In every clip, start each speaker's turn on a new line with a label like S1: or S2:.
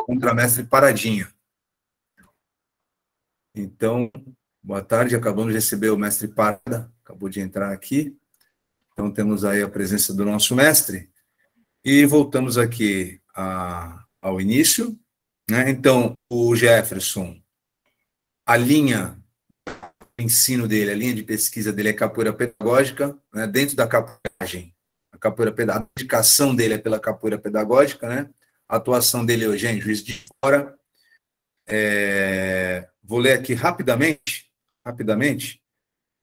S1: contramestre Paradinha. Então, boa tarde, acabamos de receber o mestre Parada, acabou de entrar aqui. Então, temos aí a presença do nosso mestre. E voltamos aqui ao início, né? Então, o Jefferson, a linha de ensino dele, a linha de pesquisa dele é capoeira pedagógica, né? Dentro da capoeiragem, a dedicação dele é pela capoeira pedagógica, né? A atuação dele hoje é em Juiz de Fora. Vou ler aqui rapidamente,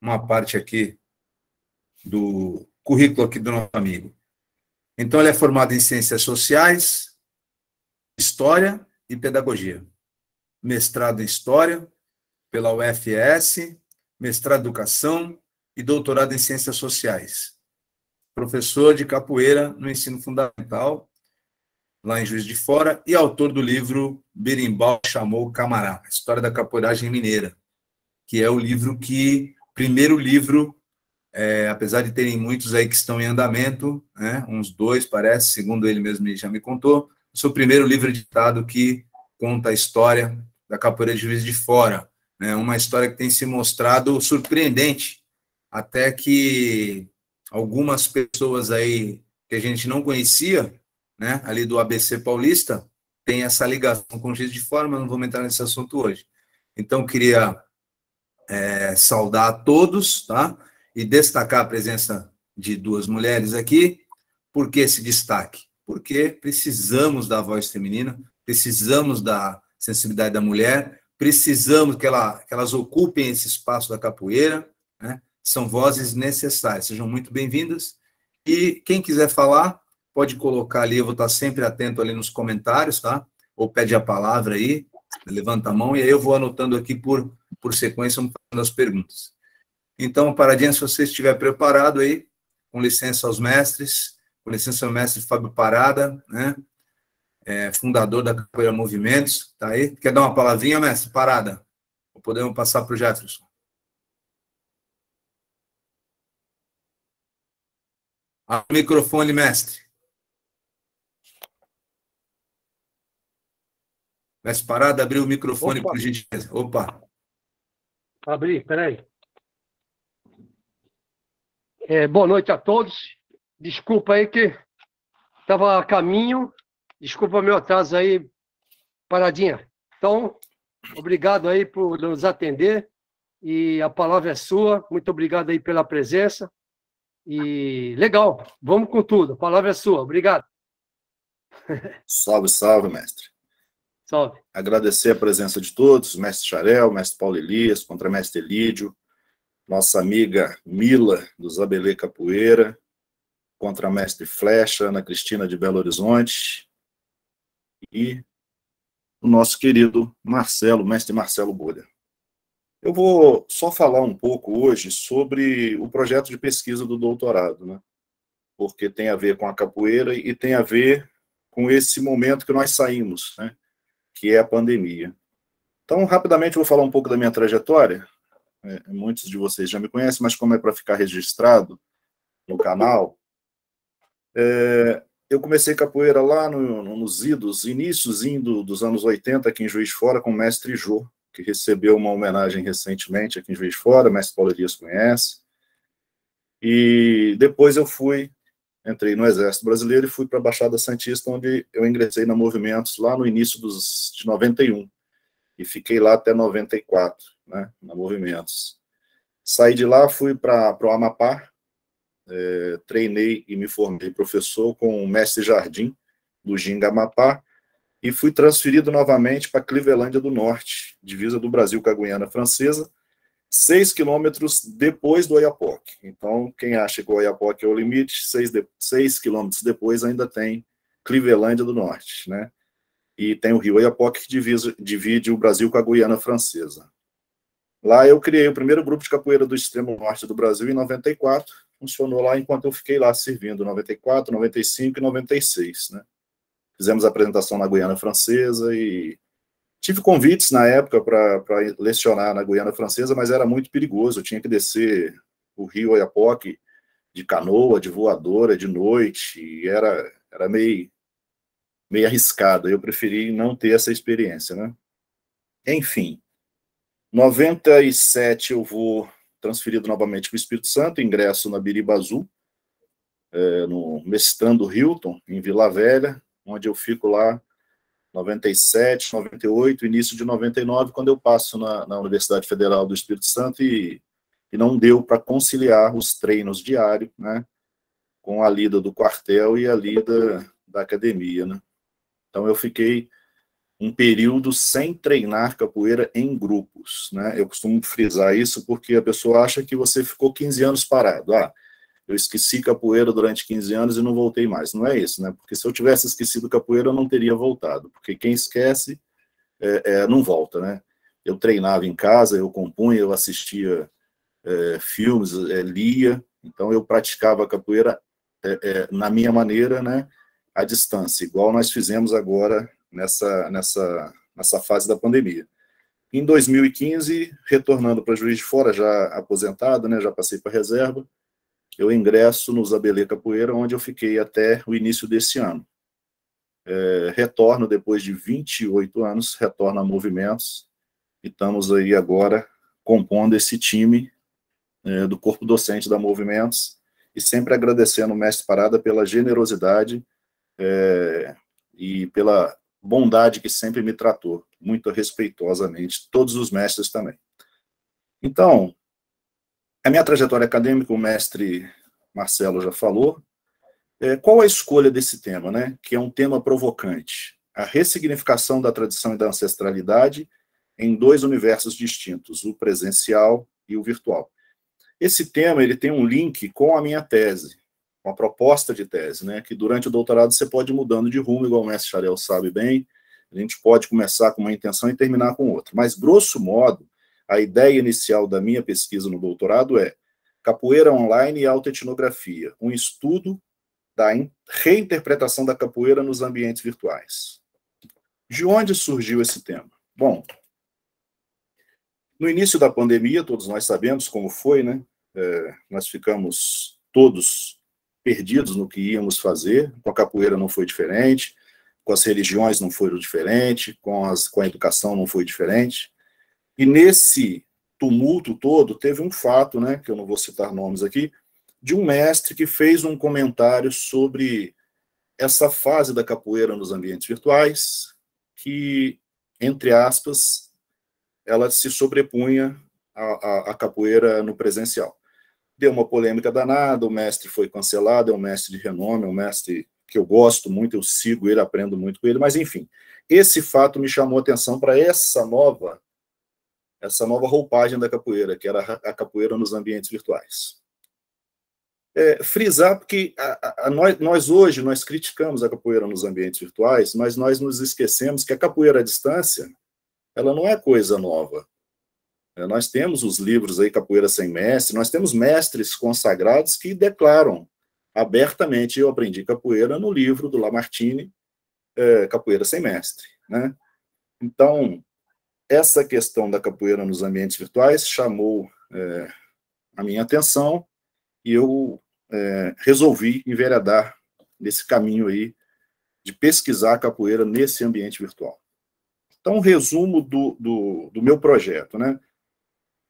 S1: uma parte aqui do currículo aqui do nosso amigo. Então, ele é formado em Ciências Sociais, História e Pedagogia. Mestrado em História pela UFS, mestrado em Educação e doutorado em Ciências Sociais. Professor de capoeira no ensino fundamental, lá em Juiz de Fora, e autor do livro Berimbau Chamou Camará, História da Capoeiragem Mineira, que é o primeiro livro, apesar de terem muitos aí que estão em andamento, né, uns 2, parece, segundo ele mesmo já me contou, o seu primeiro livro editado que conta a história da capoeira de Juiz de Fora, né, uma história que tem se mostrado surpreendente, até que algumas pessoas aí que a gente não conhecia, né, ali do ABC Paulista, tem essa ligação com Juiz de Fora, mas não vamos entrar nesse assunto hoje. Então, queria saudar a todos, tá? E destacar a presença de 2 mulheres aqui. Por que esse destaque? Porque precisamos da voz feminina, precisamos da sensibilidade da mulher, precisamos que elas ocupem esse espaço da capoeira, né? São vozes necessárias. Sejam muito bem-vindas. E quem quiser falar, pode colocar ali, eu vou estar sempre atento ali nos comentários, tá? Ou pede a palavra aí, levanta a mão, e aí eu vou anotando aqui por sequência, vamos fazendo as perguntas. Então, Paradinha, se você estiver preparado aí, com licença aos mestres, com licença ao mestre Fábio Parada, né? Fundador da Capoeira Movimentos, tá aí? Quer dar uma palavrinha, mestre Parada? Ou podemos passar para o Jefferson? Abre o microfone, mestre. Mestre Parada, abriu o microfone, por gentileza. Opa.
S2: Abri, peraí. Boa noite a todos. Desculpa aí que estava a caminho. Desculpa meu atraso aí, Paradinha. Então, obrigado aí por nos atender. E a palavra é sua. Muito obrigado aí pela presença. E legal, vamos com tudo. A palavra é sua. Obrigado.
S3: Salve, salve, mestre.
S2: Salve.
S3: Agradecer a presença de todos, mestre Xarel, mestre Paulo Elias, contramestre Elídio, nossa amiga Mila, do Zabelê Capoeira, contramestre Flecha, Ana Cristina de Belo Horizonte, e o nosso querido Marcelo, mestre Marcelo Bolha. Eu vou só falar um pouco hoje sobre o projeto de pesquisa do doutorado, né? Porque tem a ver com a capoeira e tem a ver com esse momento que nós saímos, né? Que é a pandemia. Então, rapidamente, eu vou falar um pouco da minha trajetória. Muitos de vocês já me conhecem, mas como é para ficar registrado no canal, eu comecei capoeira lá nos iníciozinho dos anos 80, aqui em Juiz de Fora, com o mestre Jô, que recebeu uma homenagem recentemente aqui em Juiz de Fora, o mestre Paulo Elias conhece. E depois entrei no Exército Brasileiro e fui para a Baixada Santista, onde eu ingressei na Movimentos lá no início de 91. E fiquei lá até 94, né, na Movimentos. Saí de lá, fui para o Amapá, treinei e me formei professor com o mestre Jardim, do Ginga Amapá, e fui transferido novamente para Clevelândia do Norte, divisa do Brasil com a Guiana Francesa, 6 quilômetros depois do Oiapoque. Então, quem acha que o Oiapoque é o limite, 6 quilômetros depois ainda tem Clevelândia do Norte, né? E tem o rio Oiapoque que divide o Brasil com a Guiana Francesa. Lá eu criei o primeiro grupo de capoeira do extremo norte do Brasil em 94, funcionou lá enquanto eu fiquei lá servindo, 94, 95 e 96, né? Fizemos a apresentação na Guiana Francesa e tive convites na época para lecionar na Guiana Francesa, mas era muito perigoso, eu tinha que descer o rio Oiapoque de canoa, de voadora, de noite, e era meio meio arriscada. Eu preferi não ter essa experiência, né? Enfim, 97 eu vou transferido novamente para o Espírito Santo, ingresso na Biribazu, no Mestrando Hilton, em Vila Velha, onde eu fico lá 97, 98, início de 99, quando eu passo na Universidade Federal do Espírito Santo e não deu para conciliar os treinos diários, né, com a lida do quartel e a lida da academia, né. Então eu fiquei um período sem treinar capoeira em grupos, né. Eu costumo frisar isso porque a pessoa acha que você ficou 15 anos parado. Eu esqueci capoeira durante 15 anos e não voltei mais. Não é isso, né? Porque se eu tivesse esquecido capoeira, eu não teria voltado. Porque quem esquece, não volta, né? Eu treinava em casa, eu compunha, eu assistia filmes, lia. Então, eu praticava capoeira na minha maneira, né? À distância, igual nós fizemos agora nessa fase da pandemia. Em 2015, retornando para Juiz de Fora, já aposentado, né? Já passei para reserva, eu ingresso no Zabelê Capoeira, onde eu fiquei até o início desse ano. Retorno depois de 28 anos, retorno a Movimentos, e estamos aí agora compondo esse time do corpo docente da Movimentos, e sempre agradecendo o mestre Parada pela generosidade e pela bondade que sempre me tratou, muito respeitosamente, todos os mestres também. Então, a minha trajetória acadêmica, o mestre Marcelo já falou. Qual a escolha desse tema, né? Que é um tema provocante. A ressignificação da tradição e da ancestralidade em dois universos distintos, o presencial e o virtual. Esse tema ele tem um link com a minha tese, uma proposta de tese, né? Que durante o doutorado você pode ir mudando de rumo, igual o mestre Charel sabe bem. A gente pode começar com uma intenção e terminar com outra. Mas, grosso modo, a ideia inicial da minha pesquisa no doutorado é capoeira online e autoetnografia, um estudo da reinterpretação da capoeira nos ambientes virtuais. De onde surgiu esse tema? Bom, no início da pandemia, todos nós sabemos como foi, né? Nós ficamos todos perdidos no que íamos fazer, com a capoeira não foi diferente, com as religiões não foi diferente, com a educação não foi diferente. E nesse tumulto todo, teve um fato, né, que eu não vou citar nomes aqui, de um mestre que fez um comentário sobre essa fase da capoeira nos ambientes virtuais, que, entre aspas, ela se sobrepunha à capoeira no presencial. Deu uma polêmica danada, o mestre foi cancelado, é um mestre de renome, é um mestre que eu gosto muito, eu sigo ele, aprendo muito com ele, mas, enfim, esse fato me chamou a atenção para essa nova roupagem da capoeira, que era a capoeira nos ambientes virtuais. Frisar, porque nós hoje criticamos a capoeira nos ambientes virtuais, mas nós nos esquecemos que a capoeira à distância, ela não é coisa nova. Nós temos os livros aí, Capoeira Sem Mestre, nós temos mestres consagrados que declaram abertamente, eu aprendi capoeira no livro do Lamartine, Capoeira Sem Mestre, né? Então, essa questão da capoeira nos ambientes virtuais chamou a minha atenção e eu resolvi enveredar nesse caminho aí de pesquisar a capoeira nesse ambiente virtual. Então, um resumo do meu projeto, né?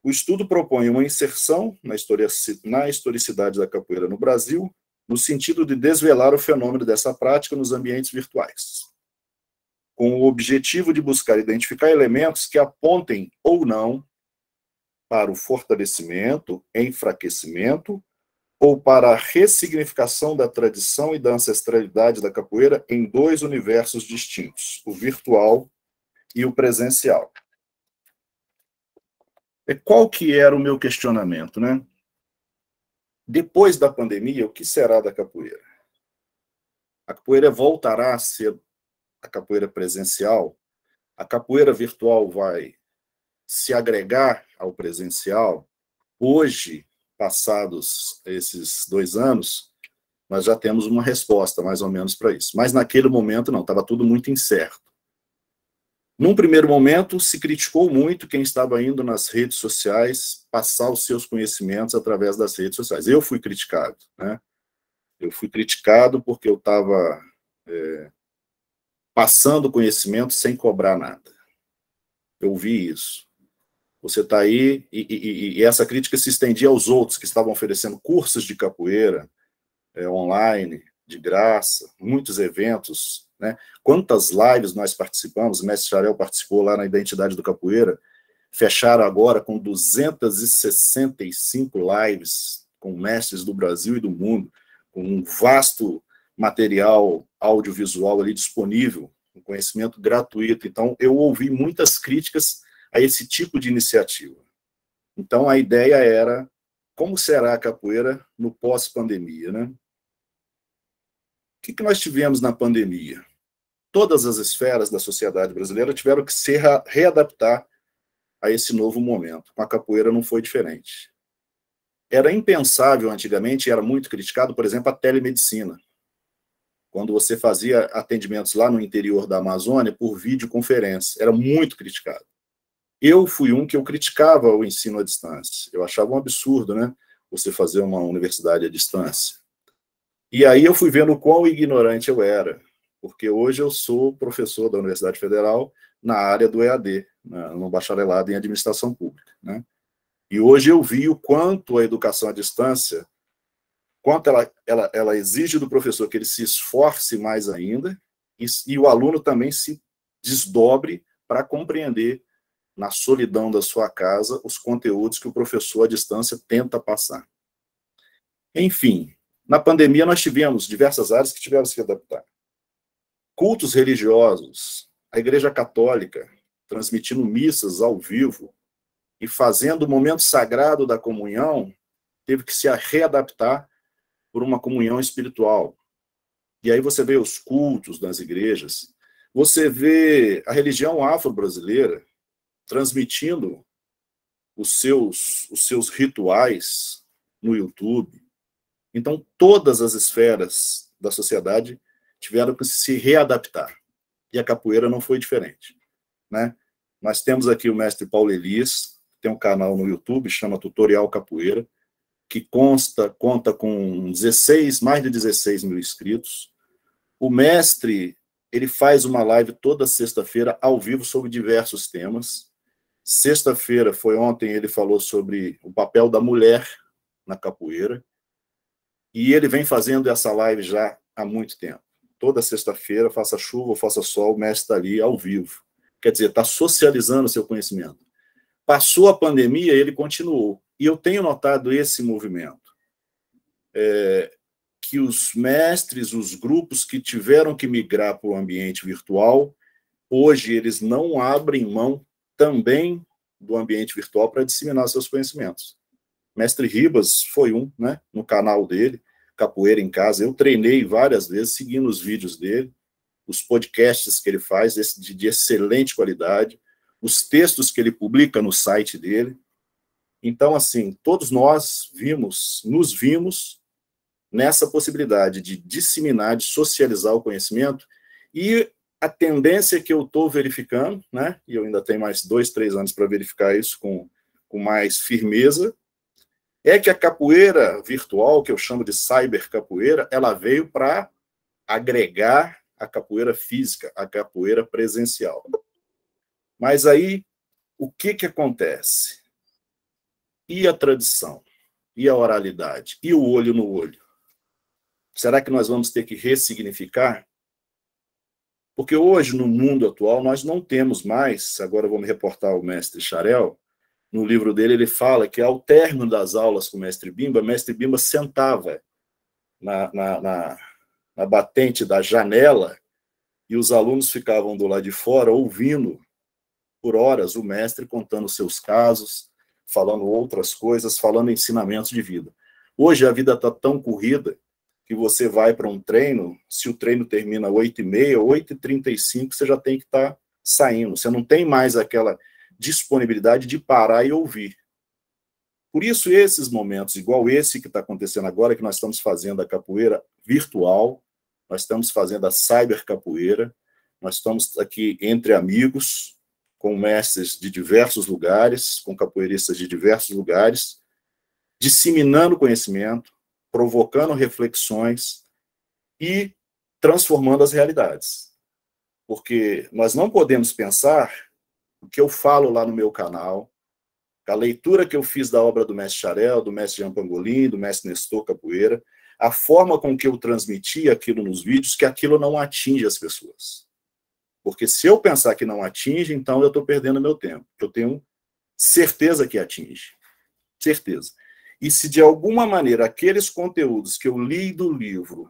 S3: O estudo propõe uma inserção na historicidade da capoeira no Brasil, no sentido de desvelar o fenômeno dessa prática nos ambientes virtuais, com o objetivo de buscar identificar elementos que apontem ou não para o fortalecimento, enfraquecimento, ou para a ressignificação da tradição e da ancestralidade da capoeira em dois universos distintos, o virtual e o presencial. Qual que era o meu questionamento, né? Depois da pandemia, o que será da capoeira? A capoeira voltará a ser a capoeira presencial? A capoeira virtual vai se agregar ao presencial? Hoje, passados esses 2 anos, nós já temos uma resposta, mais ou menos, para isso. Mas naquele momento, não, estava tudo muito incerto. Num primeiro momento, se criticou muito quem estava indo nas redes sociais passar os seus conhecimentos através das redes sociais. Eu fui criticado, né? Eu fui criticado porque eu estava passando conhecimento sem cobrar nada. Eu vi isso. Você está aí, e essa crítica se estendia aos outros que estavam oferecendo cursos de capoeira online, de graça, muitos eventos, né? Quantas lives nós participamos, o mestre Xarel participou lá na Identidade do Capoeira, fecharam agora com 265 lives com mestres do Brasil e do mundo, com um vasto material audiovisual ali disponível, um conhecimento gratuito. Então, eu ouvi muitas críticas a esse tipo de iniciativa. Então, a ideia era como será a capoeira no pós-pandemia, né? O que nós tivemos na pandemia? Todas as esferas da sociedade brasileira tiveram que se readaptar a esse novo momento. Com a capoeira não foi diferente. Era impensável antigamente, era muito criticado, por exemplo, a telemedicina. Quando você fazia atendimentos lá no interior da Amazônia por videoconferência, era muito criticado. Eu fui um que eu criticava o ensino à distância. Eu achava um absurdo, né? Você fazer uma universidade à distância. E aí eu fui vendo o quão ignorante eu era, porque hoje eu sou professor da Universidade Federal na área do EAD, no bacharelado em administração pública, né? E hoje eu vi o quanto a educação à distância, quanto ela exige do professor que ele se esforce mais ainda, e o aluno também se desdobre para compreender, na solidão da sua casa, os conteúdos que o professor à distância tenta passar. Enfim, na pandemia nós tivemos diversas áreas que tiveram que se adaptar. Cultos religiosos, a Igreja Católica transmitindo missas ao vivo e fazendo o momento sagrado da comunhão, teve que se readaptar por uma comunhão espiritual. E aí você vê os cultos das igrejas, você vê a religião afro-brasileira transmitindo os seus rituais no YouTube. Então, todas as esferas da sociedade tiveram que se readaptar. E a capoeira não foi diferente, né? Nós temos aqui o mestre Paulo Elias, tem um canal no YouTube, chama Tutorial Capoeira, que conta com mais de 16 mil inscritos. O mestre, ele faz uma live toda sexta-feira, ao vivo, sobre diversos temas. Sexta-feira, foi ontem, ele falou sobre o papel da mulher na capoeira. E ele vem fazendo essa live já há muito tempo. Toda sexta-feira, faça chuva ou faça sol, o mestre está ali ao vivo. Quer dizer, está socializando o seu conhecimento. Passou a pandemia, ele continuou. E eu tenho notado esse movimento. Que os mestres, os grupos que tiveram que migrar para o ambiente virtual, hoje eles não abrem mão também do ambiente virtual para disseminar seus conhecimentos. Mestre Ribas foi um, né, no canal dele, Capoeira em Casa. Eu treinei várias vezes, seguindo os vídeos dele, os podcasts que ele faz, de excelente qualidade, os textos que ele publica no site dele. Então, assim, todos nós nos vimos nessa possibilidade de disseminar, de socializar o conhecimento, e a tendência que eu estou verificando, né, e eu ainda tenho mais 2, 3 anos para verificar isso com mais firmeza, é que a capoeira virtual, que eu chamo de cybercapoeira, ela veio para agregar a capoeira física, a capoeira presencial. Mas aí, o que acontece? E a tradição? E a oralidade? E o olho no olho? Será que nós vamos ter que ressignificar? Porque hoje, no mundo atual, nós não temos mais, agora eu vou me reportar ao mestre Xarel, no livro dele ele fala que ao término das aulas com o mestre Bimba sentava na batente da janela e os alunos ficavam do lado de fora ouvindo por horas o mestre contando seus casos, falando outras coisas, falando ensinamentos de vida. Hoje a vida está tão corrida que você vai para um treino, se o treino termina 8h30, 8h35, você já tem que estar saindo. Você não tem mais aquela disponibilidade de parar e ouvir. Por isso, esses momentos, igual esse que está acontecendo agora, que nós estamos fazendo a capoeira virtual, nós estamos fazendo a cybercapoeira, nós estamos aqui entre amigos, com mestres de diversos lugares, com capoeiristas de diversos lugares, disseminando conhecimento, provocando reflexões e transformando as realidades. Porque nós não podemos pensar o que eu falo lá no meu canal, a leitura que eu fiz da obra do mestre Xarel, do mestre Jean Pangolin, do mestre Nestor Capoeira, a forma com que eu transmiti aquilo nos vídeos, que aquilo não atinge as pessoas. Porque se eu pensar que não atinge, então eu estou perdendo meu tempo. Eu tenho certeza que atinge. Certeza. E se de alguma maneira aqueles conteúdos que eu li do livro,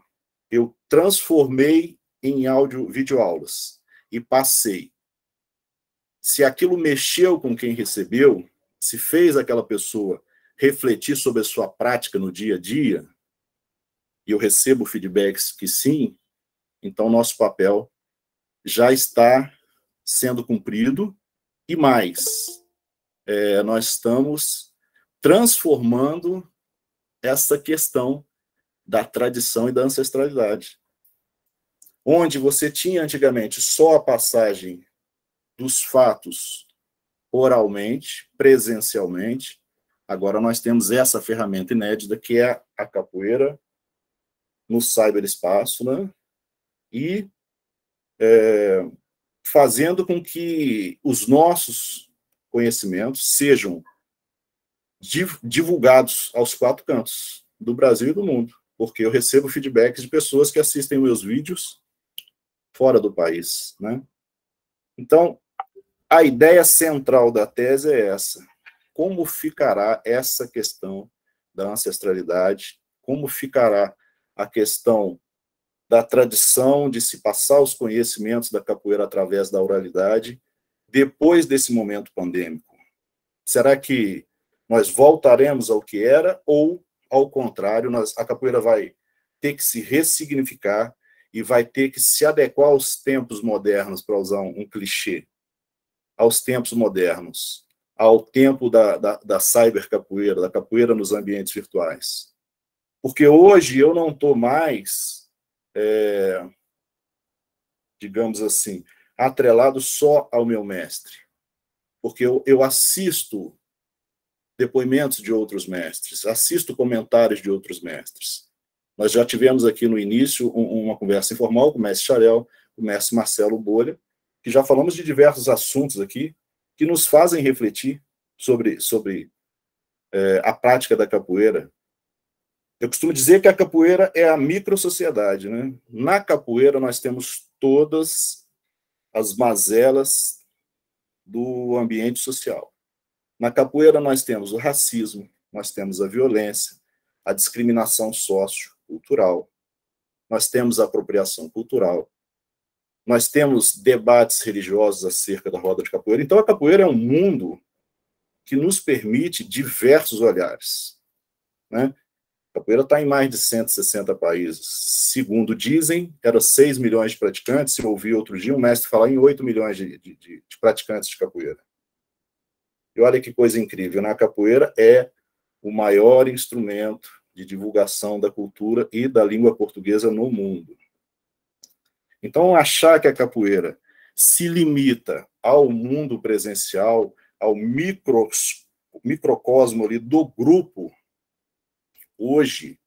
S3: eu transformei em áudio, videoaulas e passei, se aquilo mexeu com quem recebeu, se fez aquela pessoa refletir sobre a sua prática no dia a dia, e eu recebo feedbacks que sim, então nosso papel já está sendo cumprido, e mais, nós estamos transformando essa questão da tradição e da ancestralidade. Onde você tinha antigamente só a passagem dos fatos oralmente, presencialmente, agora nós temos essa ferramenta inédita que é a capoeira no cyberespaço, né? E fazendo com que os nossos conhecimentos sejam divulgados aos 4 cantos do Brasil e do mundo, porque eu recebo feedbacks de pessoas que assistem meus vídeos fora do país, né? Então, a ideia central da tese é essa. Como ficará essa questão da ancestralidade? Como ficará a questão da tradição de se passar os conhecimentos da capoeira através da oralidade depois desse momento pandêmico? Será que nós voltaremos ao que era ou, ao contrário, a capoeira vai ter que se ressignificar e vai ter que se adequar aos tempos modernos, para usar um clichê, aos tempos modernos, ao tempo da cybercapoeira, da capoeira nos ambientes virtuais? Porque hoje eu não estou mais, digamos assim, atrelado só ao meu mestre, porque eu assisto depoimentos de outros mestres, assisto comentários de outros mestres. Nós já tivemos aqui no início uma conversa informal com o mestre Xarel, com o mestre Marcelo Bolha, que já falamos de diversos assuntos aqui que nos fazem refletir sobre a prática da capoeira. Eu costumo dizer que a capoeira é a microsociedade, né? Na capoeira nós temos todas as mazelas do ambiente social. Na capoeira nós temos o racismo, nós temos a violência, a discriminação sociocultural, nós temos a apropriação cultural, nós temos debates religiosos acerca da roda de capoeira. Então a capoeira é um mundo que nos permite diversos olhares, né? A capoeira está em mais de 160 países. Segundo dizem, eram 6 milhões de praticantes. Eu ouvi outro dia um mestre falar em 8 milhões de praticantes de capoeira. E olha que coisa incrível, né? A capoeira é o maior instrumento de divulgação da cultura e da língua portuguesa no mundo. Então, achar que a capoeira se limita ao mundo presencial, ao microcosmo ali do grupo, hoje,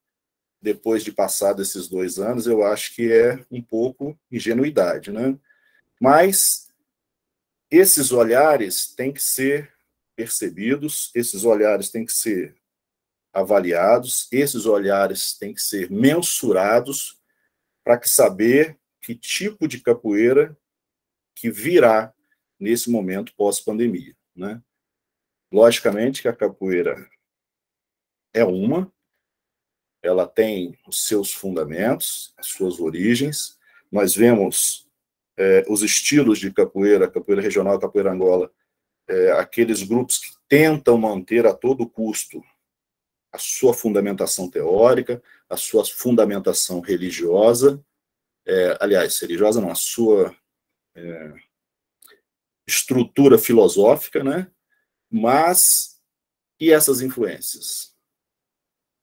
S3: depois de passado esses 2 anos, eu acho que é um pouco ingenuidade, né? Mas esses olhares têm que ser percebidos, esses olhares têm que ser avaliados, esses olhares têm que ser mensurados para saber que tipo de capoeira que virá nesse momento pós-pandemia, né? Logicamente que a capoeira é ela tem os seus fundamentos, as suas origens. Nós vemos os estilos de capoeira, capoeira regional, capoeira Angola, aqueles grupos que tentam manter a todo custo a sua fundamentação teórica, a sua fundamentação religiosa, aliás, religiosa não, a sua estrutura filosófica, né? Mas, e essas influências?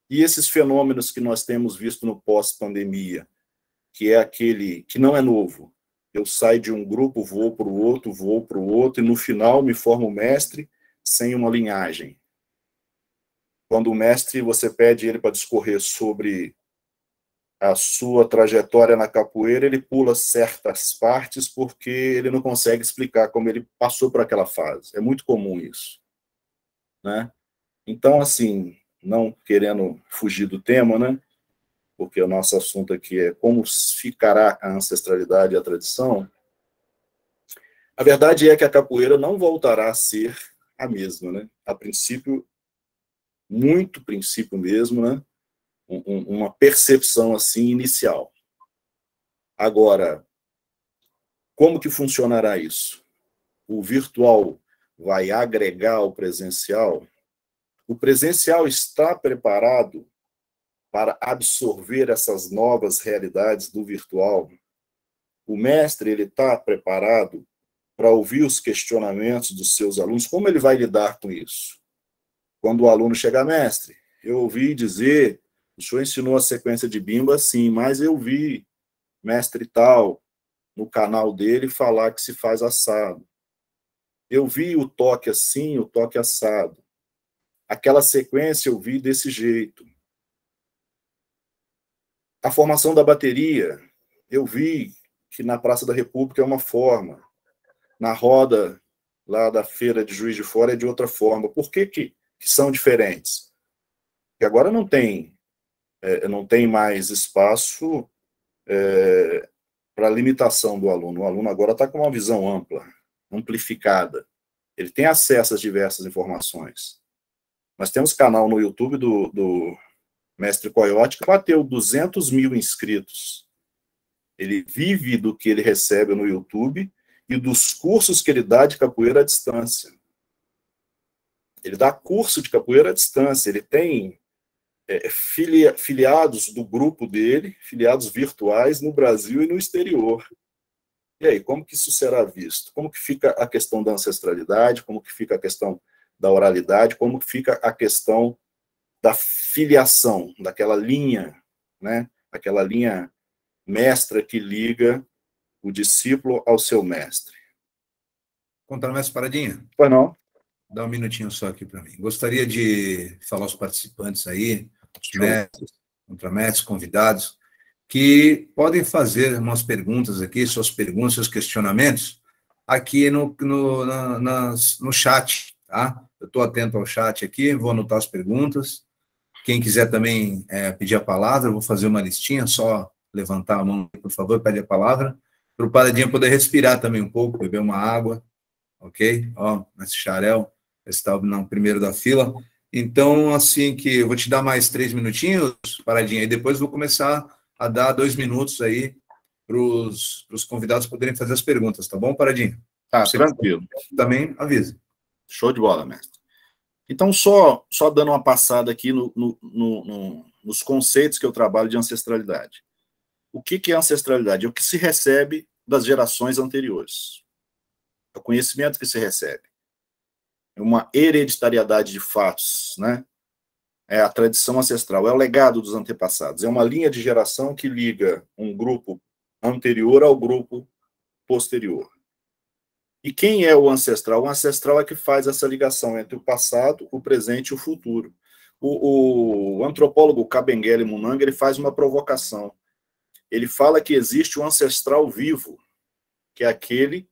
S3: E esses fenômenos que nós temos visto no pós-pandemia, que é aquele que não é novo. Eu saio de um grupo, vou para o outro, e no final me formo mestre sem uma linhagem. Quando o mestre, você pede ele para discorrer sobre a sua trajetória na capoeira, ele pula certas partes porque ele não consegue explicar como ele passou por aquela fase. É muito comum isso, né? Então, assim, não querendo fugir do tema, né? Porque o nosso assunto aqui é como ficará a ancestralidade e a tradição. A verdade é que a capoeira não voltará a ser a mesma, né? A princípio, muito princípio mesmo, né? Uma percepção assim inicial. Agora, como que funcionará isso? O virtual vai agregar ao presencial? O presencial está preparado para absorver essas novas realidades do virtual? O mestre ele está preparado para ouvir os questionamentos dos seus alunos? Como ele vai lidar com isso? Quando o aluno chega, mestre, eu ouvi dizer, o senhor ensinou a sequência de bimba, sim, mas eu vi mestre tal no canal dele falar que se faz assado. Eu vi o toque assim, o toque assado. Aquela sequência eu vi desse jeito. A formação da bateria, eu vi que na Praça da República é uma forma. Na roda lá da feira de Juiz de Fora é de outra forma. Por que são diferentes? Porque agora não tem mais espaço para limitação do aluno. O aluno agora está com uma visão ampla, amplificada. Ele tem acesso às diversas informações. Nós temos canal no YouTube do Mestre Coyote, que bateu 200 mil inscritos. Ele vive do que ele recebe no YouTube e dos cursos que ele dá de capoeira à distância. Ele dá curso de capoeira à distância. Ele tem filiados do grupo dele, filiados virtuais no Brasil e no exterior. E aí, como que isso será visto? Como que fica a questão da ancestralidade? Como que fica a questão da oralidade? Como que fica a questão da filiação, daquela linha, né? Aquela linha mestra que liga o discípulo ao seu mestre.
S1: Contramestre Paradinha.
S3: Pois não?
S1: Dá um minutinho só aqui para mim. Gostaria de falar aos participantes aí, os mestres, contramestres, convidados, que podem fazer umas perguntas aqui, suas perguntas, seus questionamentos, aqui no chat, tá? Eu estou atento ao chat aqui, vou anotar as perguntas. Quem quiser também pedir a palavra, eu vou fazer uma listinha, só levantar a mão, por favor, pede a palavra, para o Paradinha poder respirar também um pouco, beber uma água, ok? Ó, esse Xarel está no primeiro da fila. Então, assim que eu vou te dar mais 3 minutinhos, Paradinha, e depois vou começar a dar 2 minutos aí para os convidados poderem fazer as perguntas, tá bom, Paradinha?
S3: Tá, tranquilo.
S1: Também avisa.
S3: Show de bola, mestre. Então, só dando uma passada aqui nos conceitos que eu trabalho de ancestralidade. O que é ancestralidade? É o que se recebe das gerações anteriores. É o conhecimento que se recebe. É uma hereditariedade de fatos, né? É a tradição ancestral, é o legado dos antepassados. É uma linha de geração que liga um grupo anterior ao grupo posterior. E quem é o ancestral? O ancestral é que faz essa ligação entre o passado, o presente e o futuro. O antropólogo Kabengele Munanga, ele faz uma provocação. Ele fala que existe um ancestral vivo, que é aquele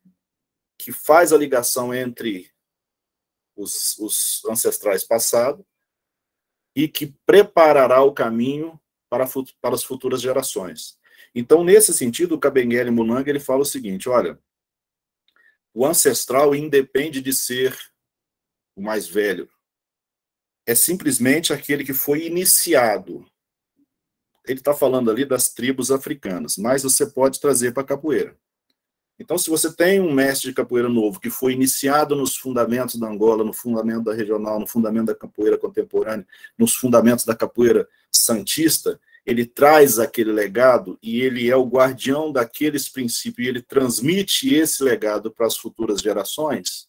S3: que faz a ligação entre os ancestrais passados e que preparará o caminho para as futuras gerações. Então, nesse sentido, o Kabengele Munanga, ele fala o seguinte, olha, o ancestral independe de ser o mais velho. É simplesmente aquele que foi iniciado. Ele está falando ali das tribos africanas, mas você pode trazer para a capoeira. Então, se você tem um mestre de capoeira novo que foi iniciado nos fundamentos da Angola, no fundamento da regional, no fundamento da capoeira contemporânea, nos fundamentos da capoeira santista, ele traz aquele legado e ele é o guardião daqueles princípios, e ele transmite esse legado para as futuras gerações.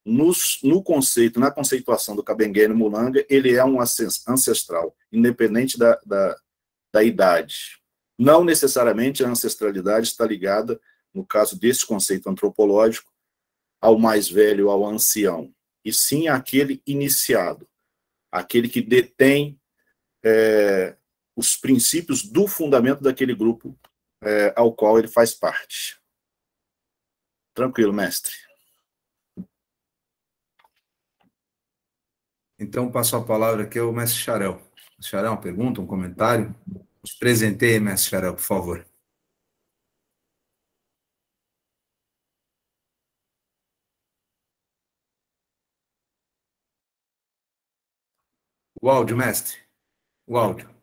S3: No conceito, na conceituação do Kabengele Munanga, ele é um ancestral, independente da idade. Não necessariamente a ancestralidade está ligada, no caso desse conceito antropológico, ao mais velho, ao ancião, e sim àquele iniciado, aquele que detém os princípios do fundamento daquele grupo ao qual ele faz parte. Tranquilo, mestre.
S1: Então, passo a palavra aqui ao mestre Xarel. Xarel, uma pergunta, um comentário? Nos presenteie, mestre Xarel, por favor. O áudio, mestre. O áudio.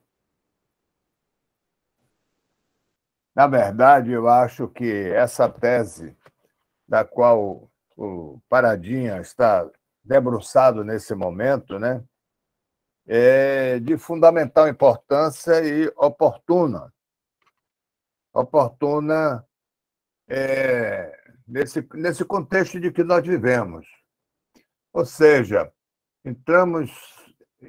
S4: Na verdade, eu acho que essa tese da qual o Paradinha está debruçado nesse momento, né, é de fundamental importância e oportuna. Oportuna nesse contexto de que nós vivemos. Ou seja, entramos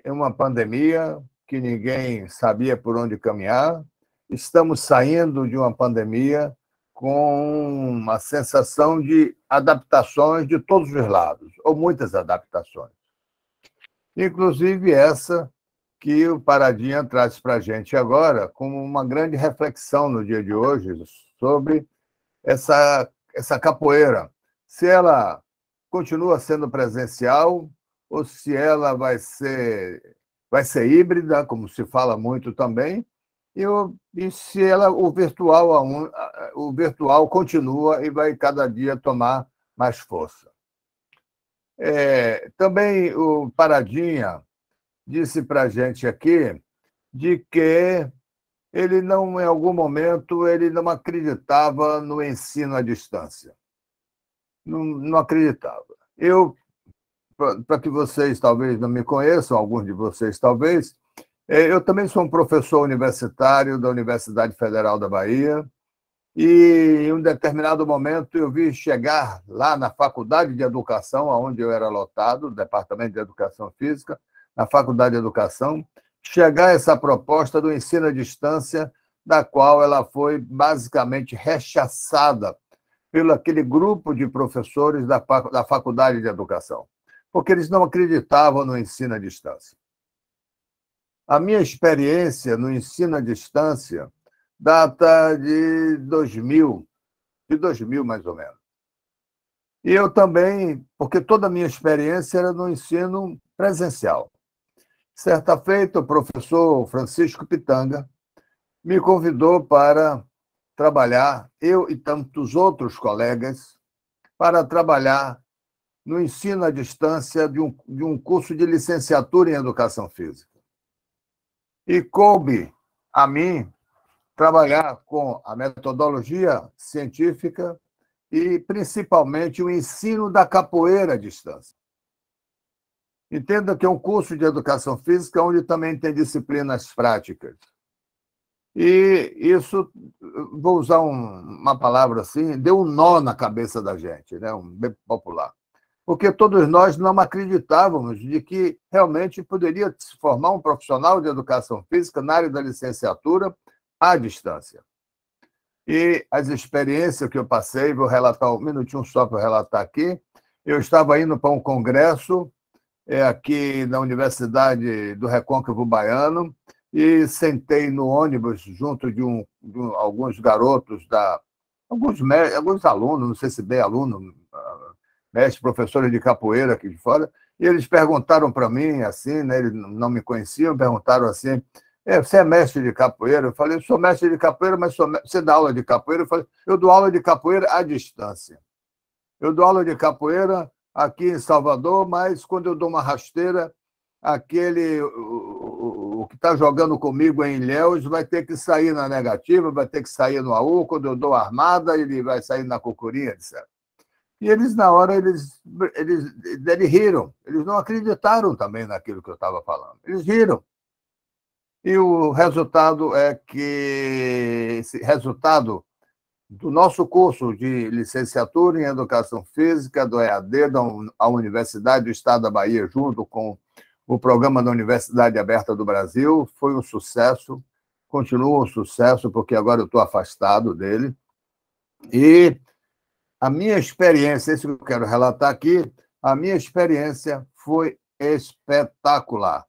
S4: em uma pandemia que ninguém sabia por onde caminhar, estamos saindo de uma pandemia com uma sensação de adaptações de todos os lados, ou muitas adaptações. Inclusive essa que o Paradinha traz para a gente agora, como uma grande reflexão no dia de hoje sobre essa capoeira. Se ela continua sendo presencial ou se ela vai ser híbrida, como se fala muito também, e se o virtual continua e vai cada dia tomar mais força. Também o Paradinha disse para a gente aqui de que ele não, em algum momento, ele não acreditava no ensino à distância. Não acreditava. Para que vocês talvez não me conheçam, alguns de vocês talvez, eu também sou um professor universitário da Universidade Federal da Bahia e, em um determinado momento, eu vi chegar lá na Faculdade de Educação, onde eu era lotado, Departamento de Educação Física, na Faculdade de Educação, chegar essa proposta do ensino à distância, da qual ela foi basicamente rechaçada pelo aquele grupo de professores da Faculdade de Educação, porque eles não acreditavam no ensino à distância. A minha experiência no ensino à distância data de 2000 mais ou menos. E eu também, porque toda a minha experiência era no ensino presencial. Certa feita, o professor Francisco Pitanga me convidou para trabalhar, eu e tantos outros colegas, para trabalhar no ensino à distância de um curso de licenciatura em Educação Física. E coube a mim trabalhar com a metodologia científica e, principalmente, o ensino da capoeira à distância. Entenda que é um curso de Educação Física onde também tem disciplinas práticas. E isso, vou usar uma palavra assim, deu um nó na cabeça da gente, né? Bem popular. Porque todos nós não acreditávamos de que realmente poderia se formar um profissional de educação física na área da licenciatura à distância. E as experiências que eu passei, vou relatar um minutinho só para relatar aqui. Eu estava indo para um congresso aqui na Universidade do Recôncavo Baiano e sentei no ônibus junto de alguns garotos, alguns alunos, não sei se bem aluno, mestres, professores de capoeira aqui de fora, e eles perguntaram para mim, assim, né, eles não me conheciam, perguntaram assim, você é mestre de capoeira? Eu falei, eu sou mestre de capoeira, mas você dá aula de capoeira? Eu falei, eu dou aula de capoeira à distância. Eu dou aula de capoeira aqui em Salvador, mas quando eu dou uma rasteira, o que está jogando comigo em Ilhéus vai ter que sair na negativa, vai ter que sair no AU, quando eu dou armada, ele vai sair na cocurinha, etc. E eles, na hora, eles riram. Eles não acreditaram também naquilo que eu estava falando. Eles riram. E o resultado é que esse resultado do nosso curso de licenciatura em Educação Física, do EAD, da Universidade do Estado da Bahia, junto com o programa da Universidade Aberta do Brasil, foi um sucesso, continua um sucesso, porque agora eu estou afastado dele. E a minha experiência, isso que eu quero relatar aqui, a minha experiência foi espetacular,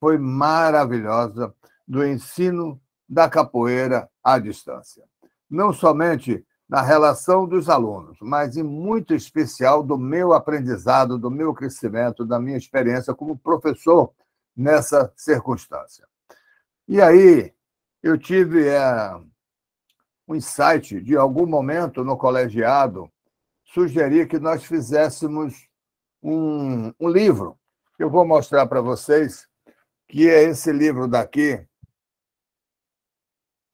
S4: foi maravilhosa. do ensino da capoeira à distância. Não somente na relação dos alunos, mas em muito especial do meu aprendizado, do meu crescimento, da minha experiência como professor nessa circunstância. E aí, eu tive um insight de algum momento no colegiado, sugerir que nós fizéssemos um livro, que eu vou mostrar para vocês, que é esse livro daqui,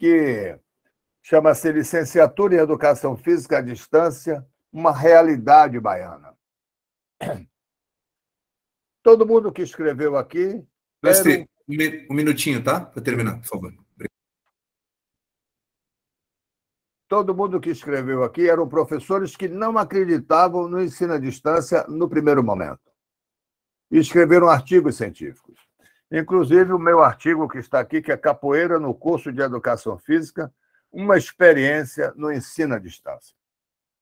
S4: que chama-se Licenciatura em Educação Física à Distância, uma realidade baiana. Todo mundo que escreveu aqui...
S1: Mestre, um minutinho, tá? Para terminar, por favor.
S4: Todo mundo que escreveu aqui eram professores que não acreditavam no ensino à distância no primeiro momento. E escreveram artigos científicos. Inclusive, o meu artigo que está aqui, que é Capoeira no Curso de Educação Física, uma experiência no ensino à distância.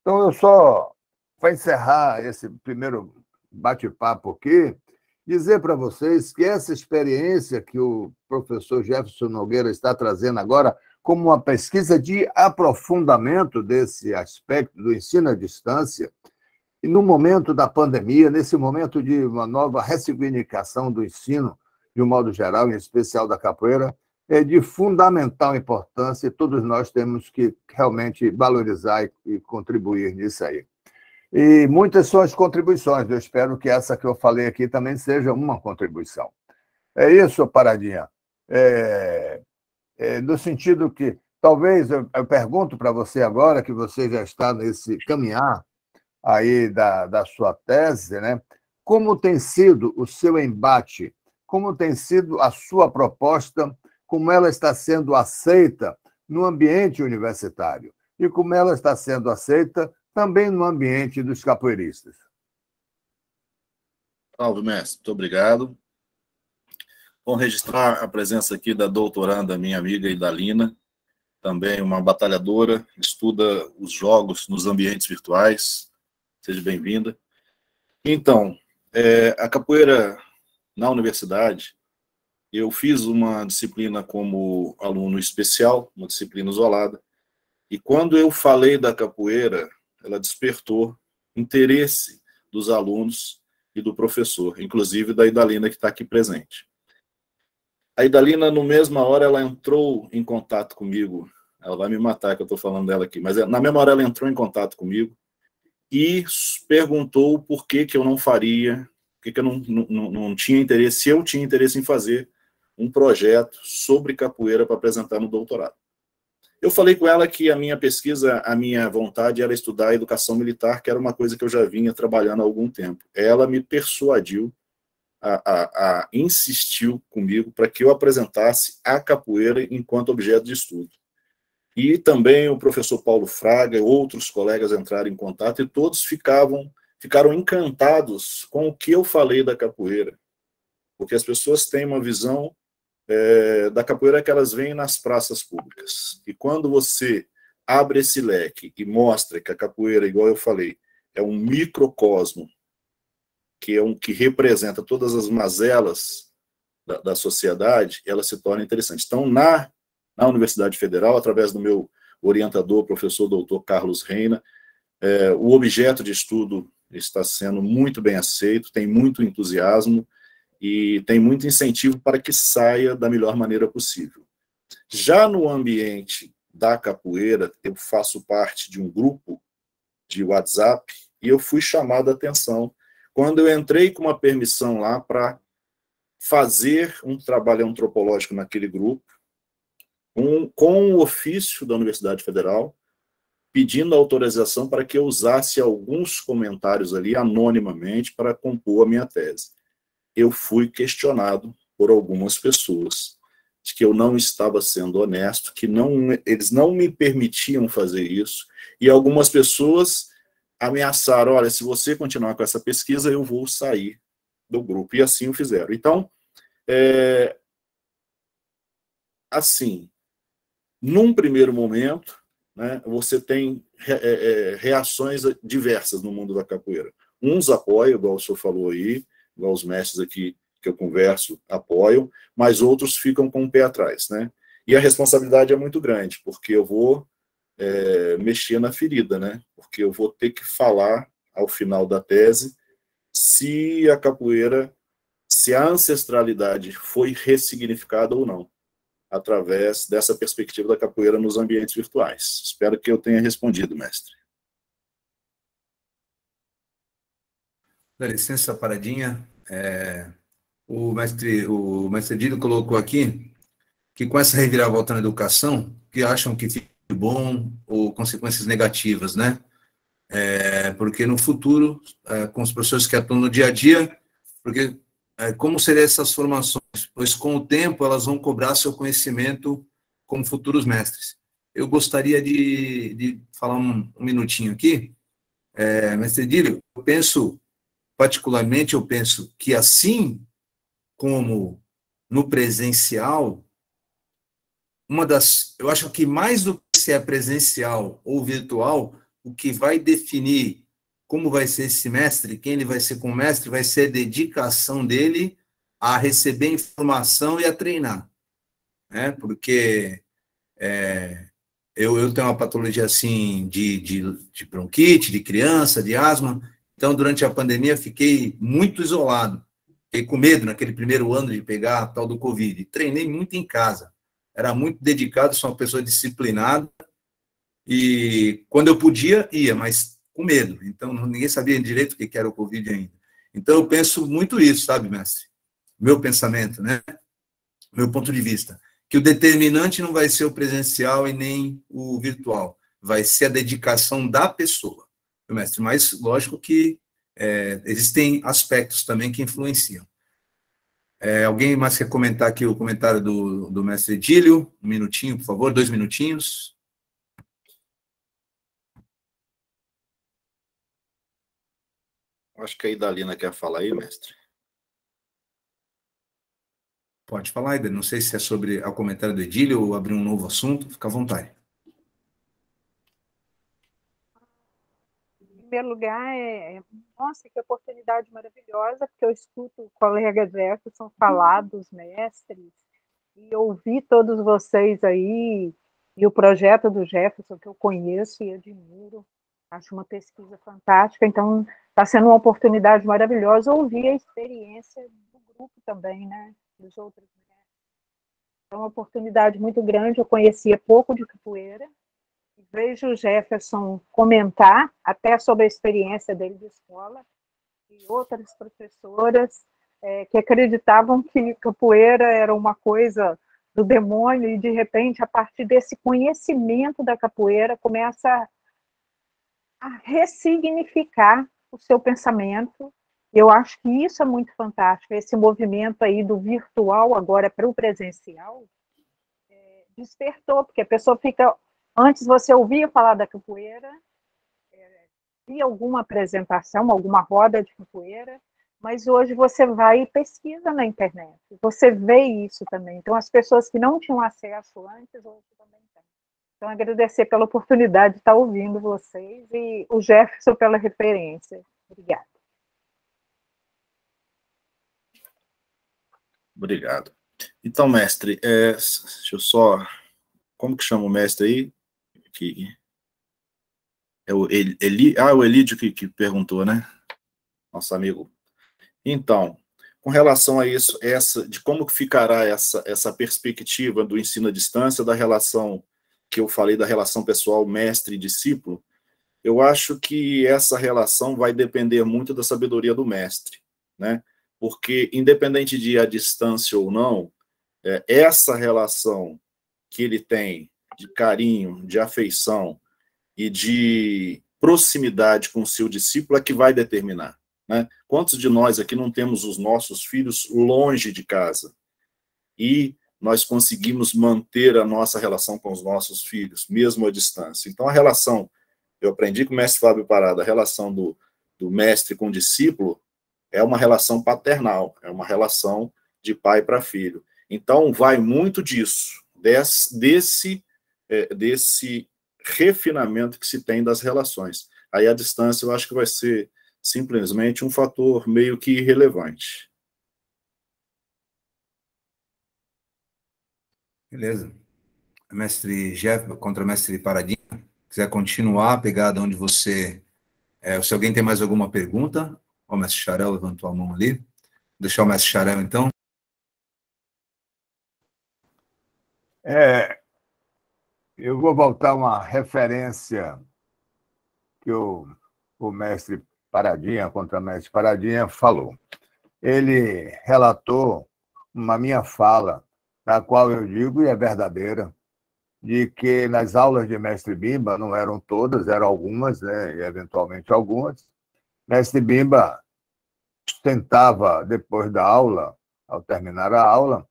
S4: Então, eu só, para encerrar esse primeiro bate-papo aqui, dizer para vocês que essa experiência que o professor Jefferson Nogueira está trazendo agora, como uma pesquisa de aprofundamento desse aspecto do ensino à distância, e no momento da pandemia, nesse momento de uma nova ressignificação do ensino, de um modo geral, em especial da capoeira, é de fundamental importância e todos nós temos que realmente valorizar e contribuir nisso aí. E muitas são as contribuições, eu espero que essa que eu falei aqui também seja uma contribuição. É isso, Paradinha. No sentido que, talvez, eu pergunto para você agora, que você já está nesse caminhar aí da sua tese, né? Como tem sido o seu embate, como tem sido a sua proposta, como ela está sendo aceita no ambiente universitário e como ela está sendo aceita também no ambiente dos capoeiristas.
S3: Salve, mestre. Muito obrigado. Bom, registrar a presença aqui da doutoranda, minha amiga Idalina, também uma batalhadora, estuda os jogos nos ambientes virtuais. Seja bem-vinda. Então, a capoeira na universidade, eu fiz uma disciplina como aluno especial, uma disciplina isolada, e quando eu falei da capoeira, ela despertou interesse dos alunos e do professor, inclusive da Idalina, que está aqui presente. A Idalina, no mesma hora, ela entrou em contato comigo, ela vai me matar que eu estou falando dela aqui, mas na mesma hora ela entrou em contato comigo e perguntou por que eu não faria, por que eu não tinha interesse, se eu tinha interesse em fazer um projeto sobre capoeira para apresentar no doutorado. Eu falei com ela que a minha pesquisa, a minha vontade era estudar a educação militar, que era uma coisa que eu já vinha trabalhando há algum tempo. Ela me persuadiu, insistiu comigo para que eu apresentasse a capoeira enquanto objeto de estudo. E também o professor Paulo Fraga e outros colegas entraram em contato e todos ficaram encantados com o que eu falei da capoeira. Porque as pessoas têm uma visão da capoeira que elas veem nas praças públicas. E quando você abre esse leque e mostra que a capoeira, igual eu falei, é um microcosmo, que representa todas as mazelas da sociedade, ela se torna interessante. Então, na Universidade Federal, através do meu orientador, professor doutor Carlos Reina, o objeto de estudo está sendo muito bem aceito, tem muito entusiasmo e tem muito incentivo para que saia da melhor maneira possível. Já no ambiente da capoeira, eu faço parte de um grupo de WhatsApp e eu fui chamado a atenção quando eu entrei com uma permissão lá para fazer um trabalho antropológico naquele grupo, com o ofício da Universidade Federal, pedindo autorização para que eu usasse alguns comentários ali anonimamente para compor a minha tese. Eu fui questionado por algumas pessoas de que eu não estava sendo honesto, que eles não me permitiam fazer isso, e algumas pessoas ameaçaram, olha, se você continuar com essa pesquisa, eu vou sair do grupo, e assim o fizeram. Então, assim, num primeiro momento, né, você tem reações diversas no mundo da capoeira. Uns apoiam, igual o senhor falou aí, igual os mestres aqui que eu converso apoiam, mas outros ficam com o pé atrás, né? E a responsabilidade é muito grande, porque eu vou mexer na ferida, né? Porque eu vou ter que falar, ao final da tese, se a capoeira, se a ancestralidade foi ressignificada ou não, através dessa perspectiva da capoeira nos ambientes virtuais. Espero que eu tenha respondido, mestre.
S1: Dá licença, paradinha. O mestre Dido colocou aqui que com essa reviravolta na educação, que acham que fica bom ou consequências negativas, né? Porque no futuro, com os professores que atuam no dia a dia, porque como seriam essas formações? Pois com o tempo elas vão cobrar seu conhecimento como futuros mestres. Eu gostaria de falar um minutinho aqui. Mestre Dílio, particularmente, eu penso que assim como no presencial, eu acho que mais do que se é presencial ou virtual, o que vai definir como vai ser esse mestre, quem ele vai ser como mestre, vai ser a dedicação dele a receber informação e a treinar, né? Porque eu tenho uma patologia assim de bronquite, de criança, de asma, então durante a pandemia fiquei muito isolado, fiquei com medo naquele primeiro ano de pegar a tal do Covid, treinei muito em casa, era muito dedicado, sou uma pessoa disciplinada, e quando eu podia, ia, mas com medo. Então, ninguém sabia direito o que era o Covid ainda. Então, eu penso muito isso, sabe, mestre? Meu pensamento, né? Meu ponto de vista. Que o determinante não vai ser o presencial e nem o virtual. Vai ser a dedicação da pessoa, mestre. Mas, lógico que existem aspectos também que influenciam. Alguém mais quer comentar aqui o comentário do mestre Dílio? Um minutinho, por favor, 2 minutinhos.
S3: Acho que a Idalina quer falar aí, mestre.
S1: Pode falar, Ida. Não sei se é sobre o comentário do Edílio ou abrir um novo assunto. Fica à vontade.
S5: Em primeiro lugar, nossa, que oportunidade maravilhosa, porque eu escuto o colega Jefferson falar dos mestres e ouvir todos vocês aí e o projeto do Jefferson, que eu conheço e admiro. Acho uma pesquisa fantástica, então está sendo uma oportunidade maravilhosa ouvir a experiência do grupo também, né? Dos outros mestres. É uma oportunidade muito grande, eu conhecia pouco de capoeira, vejo o Jefferson comentar até sobre a experiência dele de escola e outras professoras que acreditavam que capoeira era uma coisa do demônio e, de repente, a partir desse conhecimento da capoeira, começa a ressignificar o seu pensamento. Eu acho que isso é muito fantástico, esse movimento aí do virtual agora para o presencial despertou, porque a pessoa fica... Antes você ouvia falar da capoeira, via alguma apresentação, alguma roda de capoeira, mas hoje você vai e pesquisa na internet, você vê isso também. Então, as pessoas que não tinham acesso antes, hoje também têm. Então, agradecer pela oportunidade de estar ouvindo vocês e o Jefferson pela referência. Obrigada.
S3: Obrigado. Então, mestre, deixa eu só... Como que chama o mestre aí? É o o Elídio que perguntou, né? Nosso amigo. Então, com relação a isso, de como que ficará essa perspectiva do ensino à distância, da relação que eu falei, da relação pessoal mestre e discípulo, eu acho que essa relação vai depender muito da sabedoria do mestre, né? Porque, independente de ir à distância ou não, essa relação que ele tem de carinho, de afeição e de proximidade com o seu discípulo é que vai determinar, né? Quantos de nós aqui não temos os nossos filhos longe de casa e nós conseguimos manter a nossa relação com os nossos filhos, mesmo à distância? Então, a relação, eu aprendi com o mestre Fábio Parada, a relação do mestre com o discípulo é uma relação paternal, é uma relação de pai para filho. Então, vai muito disso, desse refinamento que se tem das relações. Aí a distância eu acho que vai ser simplesmente um fator meio que irrelevante.
S1: Beleza. Mestre Jeff, contra mestre Paradinha, quiser continuar a pegada onde você... se alguém tem mais alguma pergunta, o mestre Xarel levantou a mão ali. Vou deixar o mestre Xarel, então.
S4: Eu vou voltar a uma referência que o mestre Paradinha, contra mestre Paradinha, falou. Ele relatou uma minha fala, na qual eu digo, e é verdadeira, de que nas aulas de mestre Bimba, não eram todas, eram algumas, né, e eventualmente algumas, mestre Bimba sentava depois da aula, ao terminar a aula,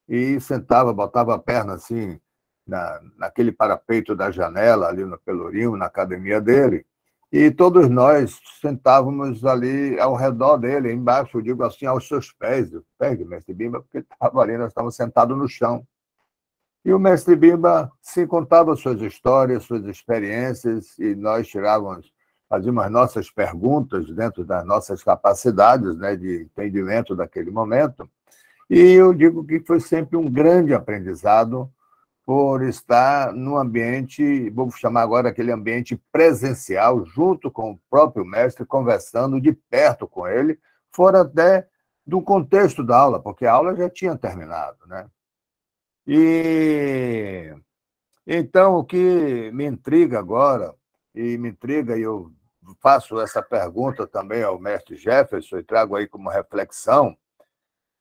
S4: e sentava, botava a perna assim, naquele parapeito da janela, ali no Pelourinho, na academia dele, e todos nós sentávamos ali ao redor dele, embaixo, eu digo assim, aos seus pés, os pés do mestre Bimba, porque estava ali, nós estávamos sentados no chão. E o mestre Bimba se contava suas histórias, suas experiências, e nós fazíamos as nossas perguntas dentro das nossas capacidades, né, de entendimento daquele momento. E eu digo que foi sempre um grande aprendizado por estar no ambiente, vou chamar agora aquele ambiente presencial, junto com o próprio mestre, conversando de perto com ele, fora até do contexto da aula, porque a aula já tinha terminado, né? E então o que me intriga agora, e eu faço essa pergunta também ao mestre Jefferson e trago aí como reflexão,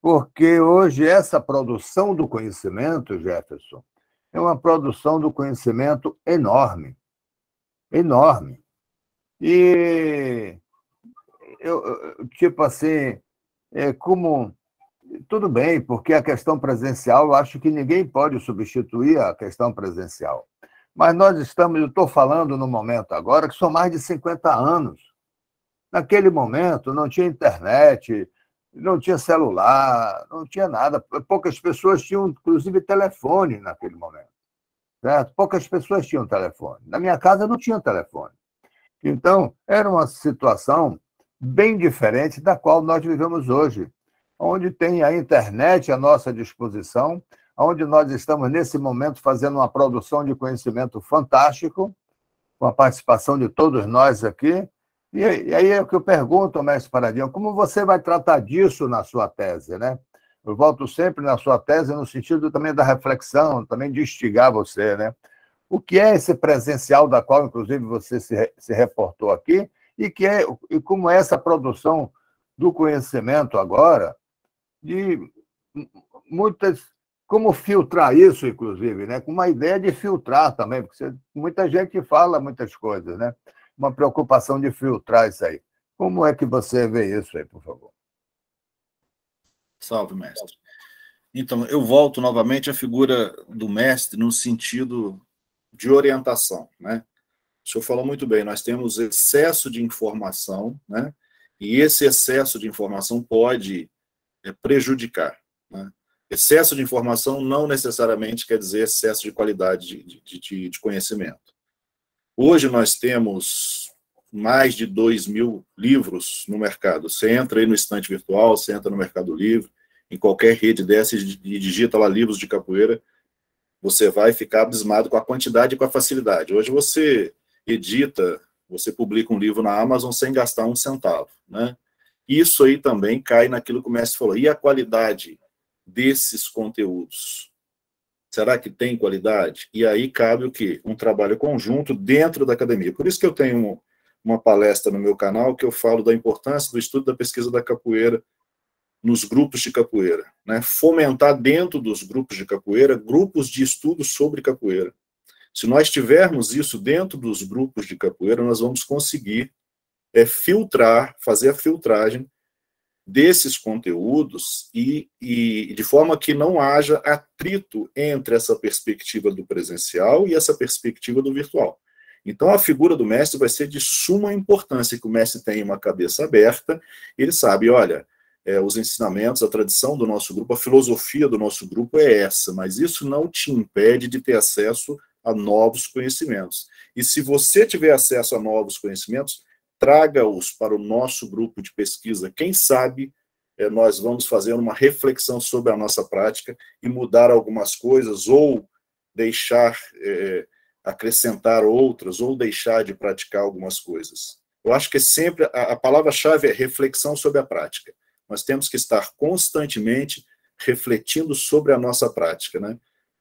S4: porque hoje essa produção do conhecimento, Jefferson, é uma produção do conhecimento enorme, enorme. E tipo assim, como tudo bem, porque a questão presencial, eu acho que ninguém pode substituir a questão presencial. Mas eu estou falando no momento agora que são mais de 50 anos. Naquele momento não tinha internet, não tinha celular, não tinha nada. Poucas pessoas tinham, inclusive, telefone naquele momento. Certo? Poucas pessoas tinham telefone. Na minha casa não tinha telefone. Então, era uma situação bem diferente da qual nós vivemos hoje, onde tem a internet à nossa disposição, onde nós estamos, nesse momento, fazendo uma produção de conhecimento fantástico, com a participação de todos nós aqui. E aí é o que eu pergunto ao mestre Paradinha, como você vai tratar disso na sua tese, né? Eu volto sempre na sua tese no sentido também da reflexão, também de instigar você, né? O que é esse presencial da qual, inclusive, você se reportou aqui, e como é essa produção do conhecimento agora, de como filtrar isso, inclusive, né? Com uma ideia de filtrar também, porque muita gente fala muitas coisas, né? Uma preocupação de filtrar isso aí. Como é que você vê isso aí, por favor?
S3: Salve, mestre. Então, eu volto novamente à figura do mestre no sentido de orientação, né? O senhor falou muito bem, nós temos excesso de informação, né? E esse excesso de informação pode prejudicar, né? Excesso de informação não necessariamente quer dizer excesso de qualidade de conhecimento. Hoje nós temos mais de 2.000 livros no mercado. Você entra aí no estante virtual, você entra no Mercado Livre, em qualquer rede dessa e digita lá livros de capoeira, você vai ficar abismado com a quantidade e com a facilidade. Hoje você edita, você publica um livro na Amazon sem gastar um centavo, né? Isso aí também cai naquilo que o mestre falou. E a qualidade desses conteúdos? Será que tem qualidade? E aí cabe o quê? Um trabalho conjunto dentro da academia. Por isso que eu tenho uma palestra no meu canal que eu falo da importância do estudo da pesquisa da capoeira nos grupos de capoeira, né? Fomentar dentro dos grupos de capoeira, grupos de estudo sobre capoeira. Se nós tivermos isso dentro dos grupos de capoeira, nós vamos conseguir filtrar, fazer a filtragem desses conteúdos e de forma que não haja atrito entre essa perspectiva do presencial e essa perspectiva do virtual. Então, a figura do mestre vai ser de suma importância, que o mestre tenha uma cabeça aberta, ele sabe, olha, os ensinamentos, a tradição do nosso grupo, a filosofia do nosso grupo é essa, mas isso não te impede de ter acesso a novos conhecimentos. E se você tiver acesso a novos conhecimentos, traga-os para o nosso grupo de pesquisa. Quem sabe nós vamos fazer uma reflexão sobre a nossa prática e mudar algumas coisas, ou deixar, acrescentar outras, ou deixar de praticar algumas coisas. Eu acho que sempre a palavra-chave é reflexão sobre a prática. Nós temos que estar constantemente refletindo sobre a nossa prática, né?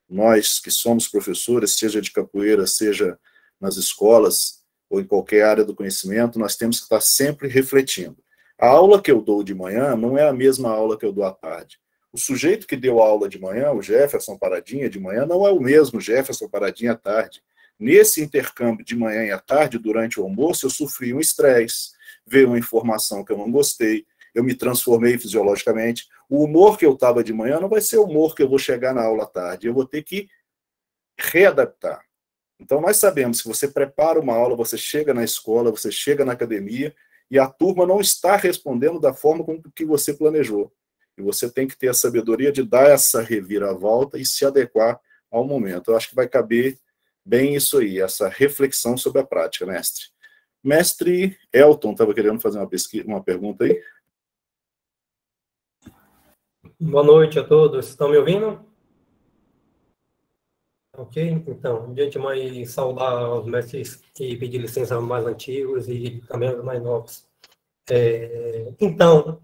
S3: Nós que somos professores, seja de capoeira, seja nas escolas, ou em qualquer área do conhecimento, nós temos que estar sempre refletindo. A aula que eu dou de manhã não é a mesma aula que eu dou à tarde. O sujeito que deu a aula de manhã, o Jefferson Paradinha, de manhã, não é o mesmo Jefferson Paradinha à tarde. Nesse intercâmbio de manhã e à tarde, durante o almoço, eu sofri um estresse, veio uma informação que eu não gostei, eu me transformei fisiologicamente. O humor que eu estava de manhã não vai ser o humor que eu vou chegar na aula à tarde, eu vou ter que readaptar. Então, nós sabemos que você prepara uma aula, você chega na escola, você chega na academia, e a turma não está respondendo da forma como que você planejou. E você tem que ter a sabedoria de dar essa reviravolta e se adequar ao momento. Eu acho que vai caber bem isso aí, essa reflexão sobre a prática, mestre. Mestre Elton, estava querendo fazer uma pergunta aí?
S6: Boa noite a todos. Estão me ouvindo? Ok? Então, de antemão, saudar os mestres e pedir licença aos mais antigos e também aos mais novos. Então,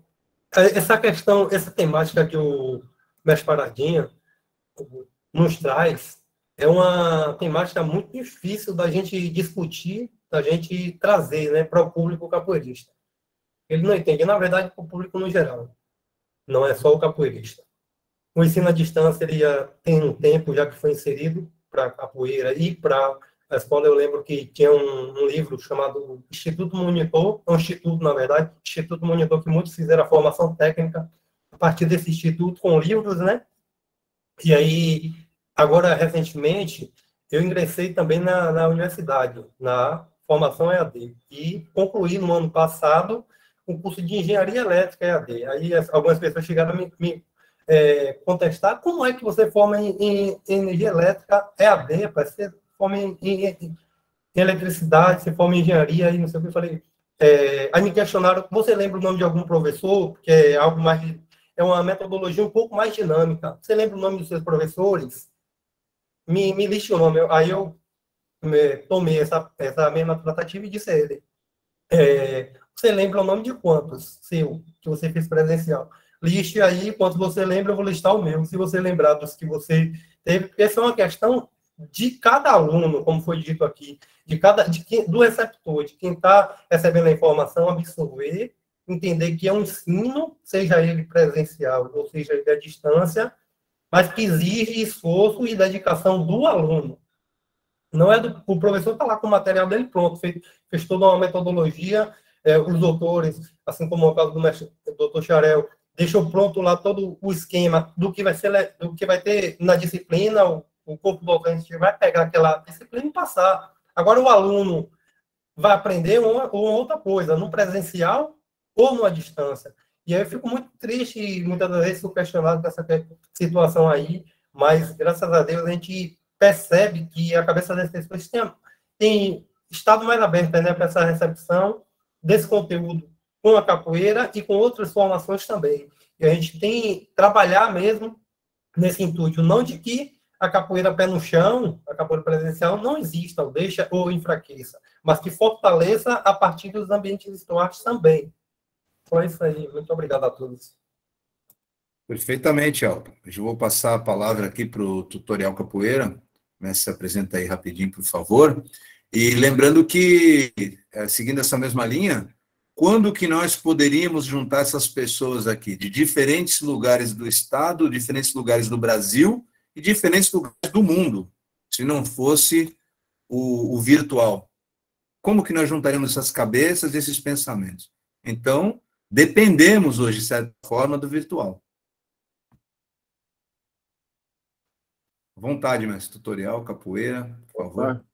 S6: essa questão, essa temática que o mestre Paradinha nos traz, é uma temática muito difícil da gente discutir, da gente trazer, né, para o público capoeirista. Ele não entende, na verdade, para o público no geral. Não é só o capoeirista. O ensino à distância, ele já tem um tempo já que foi inserido para a capoeira e para a escola. Eu lembro que tinha um livro chamado Instituto Monitor, é um instituto, na verdade, Instituto Monitor, que muitos fizeram a formação técnica a partir desse instituto, com livros, né? E aí, agora, recentemente, eu ingressei também na universidade, na formação EAD, e concluí no ano passado o curso de Engenharia Elétrica EAD. Aí algumas pessoas chegaram a me contestar, como é que você forma em energia elétrica EAD, você forma em eletricidade, você forma em engenharia, e não sei o que eu falei. Aí me questionaram, você lembra o nome de algum professor, que é algo mais, é uma metodologia um pouco mais dinâmica, você lembra o nome dos seus professores? Me liste o nome. Aí eu tomei essa mesma tratativa e disse a ele, você lembra o nome de quantos seu, que você fez presencial? Liste aí, quantos você lembra, eu vou listar o meu. Se você lembrar dos que você teve, porque essa é uma questão de cada aluno, como foi dito aqui, do receptor, de quem está recebendo a informação, absorver, entender que é um ensino, seja ele presencial ou seja ele à distância, mas que exige esforço e dedicação do aluno. Não é o professor está lá com o material dele pronto, fez toda uma metodologia, os doutores, assim como o caso do mestre, doutor Xarel, deixou pronto lá todo o esquema do que vai ter na disciplina, o corpo docente vai pegar aquela disciplina e passar. Agora o aluno vai aprender uma outra coisa, no presencial ou numa distância. E aí eu fico muito triste e muitas das vezes sou questionado com essa situação aí, mas graças a Deus a gente percebe que a cabeça das pessoas tem estado mais aberta, né, para essa recepção desse conteúdo com a capoeira e com outras formações também. E a gente tem que trabalhar mesmo nesse intuito, não de que a capoeira pé no chão, a capoeira presencial não exista, ou deixa ou enfraqueça, mas que fortaleça a partir dos ambientes estudantis também. Então é isso aí. Muito obrigado a todos.
S1: Perfeitamente, Elton. Eu vou passar a palavra aqui para o Tutorial Capoeira. Se apresenta aí rapidinho, por favor. E lembrando que, seguindo essa mesma linha, quando que nós poderíamos juntar essas pessoas aqui, de diferentes lugares do estado, diferentes lugares do Brasil e diferentes lugares do mundo, se não fosse o virtual? Como que nós juntaríamos essas cabeças, esses pensamentos? Então, dependemos hoje, de certa forma, do virtual. À vontade, mestre. Tutorial, capoeira, por favor.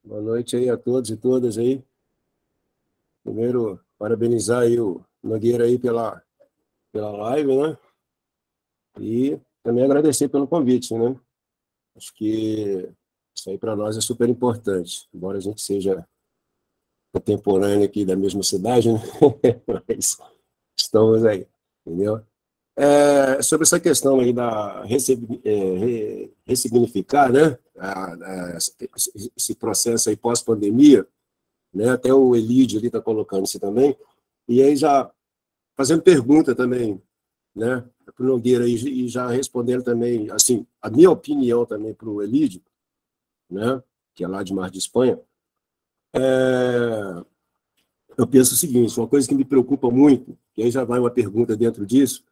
S7: Boa noite aí a todos e todas aí. Primeiro, parabenizar aí o Nogueira aí pela live, né? E também agradecer pelo convite, né? Acho que isso aí para nós é super importante, embora a gente seja contemporâneo aqui da mesma cidade, né? Mas estamos aí. entendeu? Sobre essa questão aí da ressignificar, né, esse processo aí pós-pandemia, né, até o Elídio ali está colocando isso também, e aí já fazendo pergunta também, né, para o Nogueira, e já respondendo também, assim, a minha opinião também para o Elídio, né, que é lá de Mar de Espanha, eu penso o seguinte, uma coisa que me preocupa muito, e aí já vai uma pergunta dentro disso,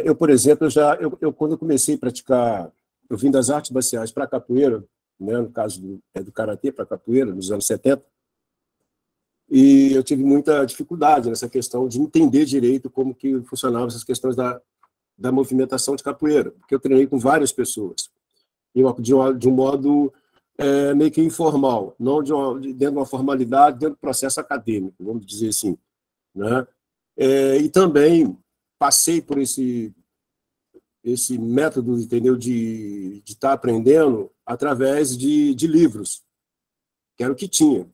S7: eu, por exemplo, quando eu comecei a praticar, eu vim das artes marciais para a capoeira, né, no caso do karatê para a capoeira, nos anos 70, e eu tive muita dificuldade nessa questão de entender direito como que funcionavam essas questões da movimentação de capoeira, porque eu treinei com várias pessoas, de um modo meio que informal, não dentro de uma formalidade, dentro do processo acadêmico, vamos dizer assim, né? E também passei por esse método, entendeu, de estar aprendendo através de livros, que era o que tinha.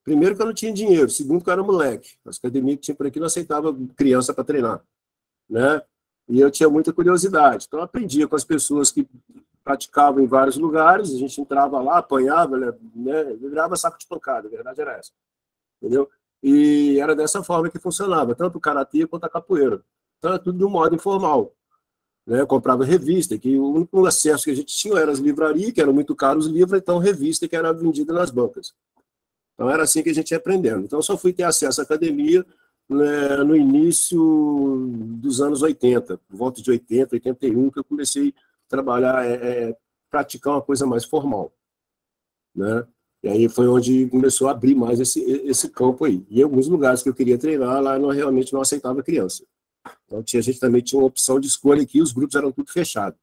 S7: Primeiro, que eu não tinha dinheiro. Segundo, que eu era moleque. As academias que tinha por aqui não aceitava criança para treinar, né? E eu tinha muita curiosidade. Então, eu aprendia com as pessoas que praticavam em vários lugares, a gente entrava lá, apanhava, né? Virava saco de pancada, a verdade era essa. Entendeu? E era dessa forma que funcionava, tanto o karatê quanto a capoeira. Então, era tudo de um modo informal. Né? Eu comprava revista, que o único acesso que a gente tinha era as livrarias, que eram muito caros os livros, então revista que era vendida nas bancas. Então, era assim que a gente ia aprendendo. Então, eu só fui ter acesso à academia, né, no início dos anos 80, por volta de 80, 81, que eu comecei a trabalhar, praticar uma coisa mais formal. Né? E aí foi onde começou a abrir mais esse campo aí. E em alguns lugares que eu queria treinar, lá realmente não aceitava criança. Então, a gente também tinha uma opção de escolha aqui, os grupos eram tudo fechados,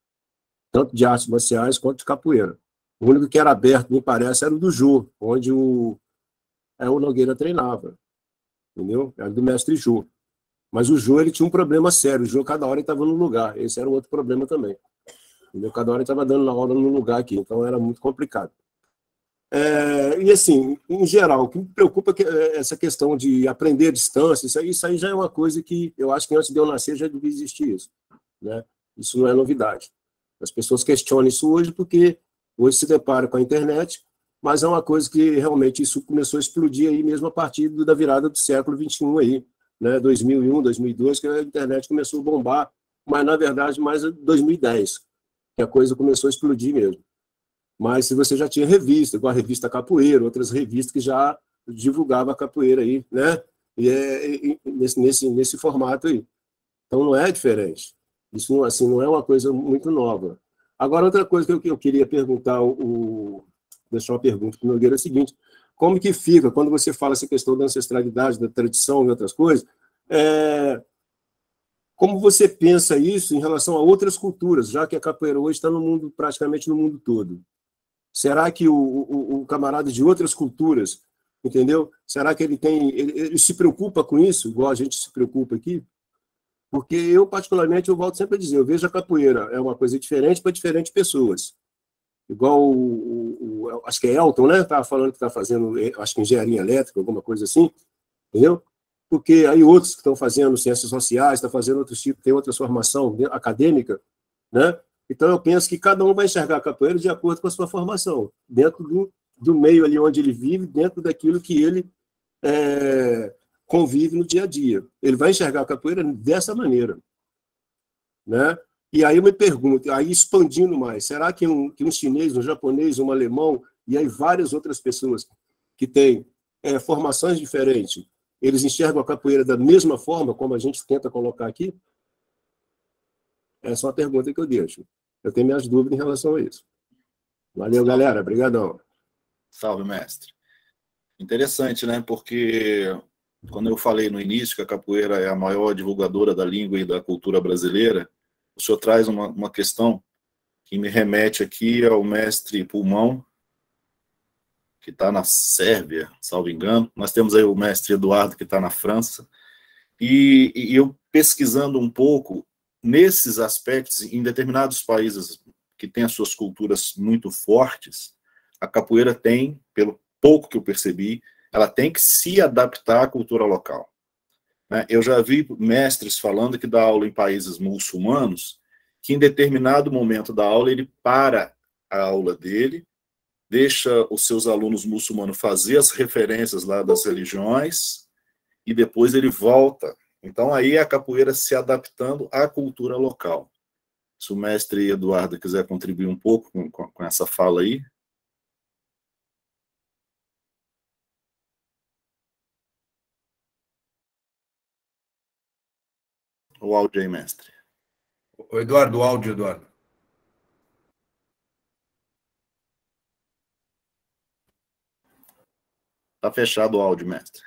S7: tanto de artes marciais quanto de capoeira. O único que era aberto, me parece, era o do Jô, onde o Nogueira treinava, entendeu? Era do mestre Jô. Mas o Jô, ele tinha um problema sério, o Jô cada hora estava no lugar, esse era outro problema também. Entendeu? Cada hora estava dando na hora no lugar aqui, então era muito complicado. E assim, em geral, o que me preocupa é essa questão de aprender à distância, isso aí já é uma coisa que eu acho que antes de eu nascer já devia existir isso, né? Isso não é novidade. As pessoas questionam isso hoje porque hoje se depara com a internet, mas é uma coisa que realmente isso começou a explodir aí mesmo a partir da virada do século XXI aí, né? 2001, 2002, que a internet começou a bombar, mas na verdade mais 2010, que a coisa começou a explodir mesmo. Mas se você já tinha revista, igual a revista Capoeira, outras revistas que já divulgavam a capoeira aí, né? E nesse formato aí. Então não é diferente. Isso assim, não é uma coisa muito nova. Agora, outra coisa que eu queria perguntar, deixar uma pergunta para o Nogueira é a seguinte: como que fica, quando você fala essa questão da ancestralidade, da tradição e outras coisas, como você pensa isso em relação a outras culturas, já que a capoeira hoje está no mundo, praticamente no mundo todo? Será que o camarada de outras culturas, entendeu? Será que ele se preocupa com isso, igual a gente se preocupa aqui? Porque eu, particularmente, eu volto sempre a dizer, eu vejo a capoeira é uma coisa diferente para diferentes pessoas. Igual acho que é Elton, né? Estava falando que está fazendo, acho que engenharia elétrica, alguma coisa assim, entendeu? Porque aí outros que estão fazendo ciências sociais, estão fazendo outros tipos, tem outra formação acadêmica, né? Então, eu penso que cada um vai enxergar a capoeira de acordo com a sua formação, dentro do meio ali onde ele vive, dentro daquilo que ele convive no dia a dia. Ele vai enxergar a capoeira dessa maneira, né? E aí eu me pergunto, aí expandindo mais, será que um chinês, um japonês, um alemão, e aí várias outras pessoas que têm formações diferentes, eles enxergam a capoeira da mesma forma como a gente tenta colocar aqui? Essa é uma pergunta que eu deixo. Eu tenho minhas dúvidas em relação a isso. Valeu, galera. Obrigadão.
S3: Salve, mestre. Interessante, né? Porque quando eu falei no início que a capoeira é a maior divulgadora da língua e da cultura brasileira, o senhor traz uma questão que me remete aqui ao mestre Pulmão, que está na Sérvia, salvo engano. Nós temos aí o mestre Eduardo, que está na França. E eu pesquisando um pouco, nesses aspectos, em determinados países que têm as suas culturas muito fortes, a capoeira tem, pelo pouco que eu percebi, ela tem que se adaptar à cultura local. né? Eu já vi mestres falando que dá aula em países muçulmanos, que em determinado momento da aula ele para a aula dele, deixa os seus alunos muçulmanos fazer as referências lá das religiões e depois ele volta. Então aí a capoeira se adaptando à cultura local. Se o mestre Eduardo quiser contribuir um pouco com essa fala aí. O áudio aí, mestre.
S1: O Eduardo, o áudio, Eduardo.
S3: Tá fechado o áudio, mestre.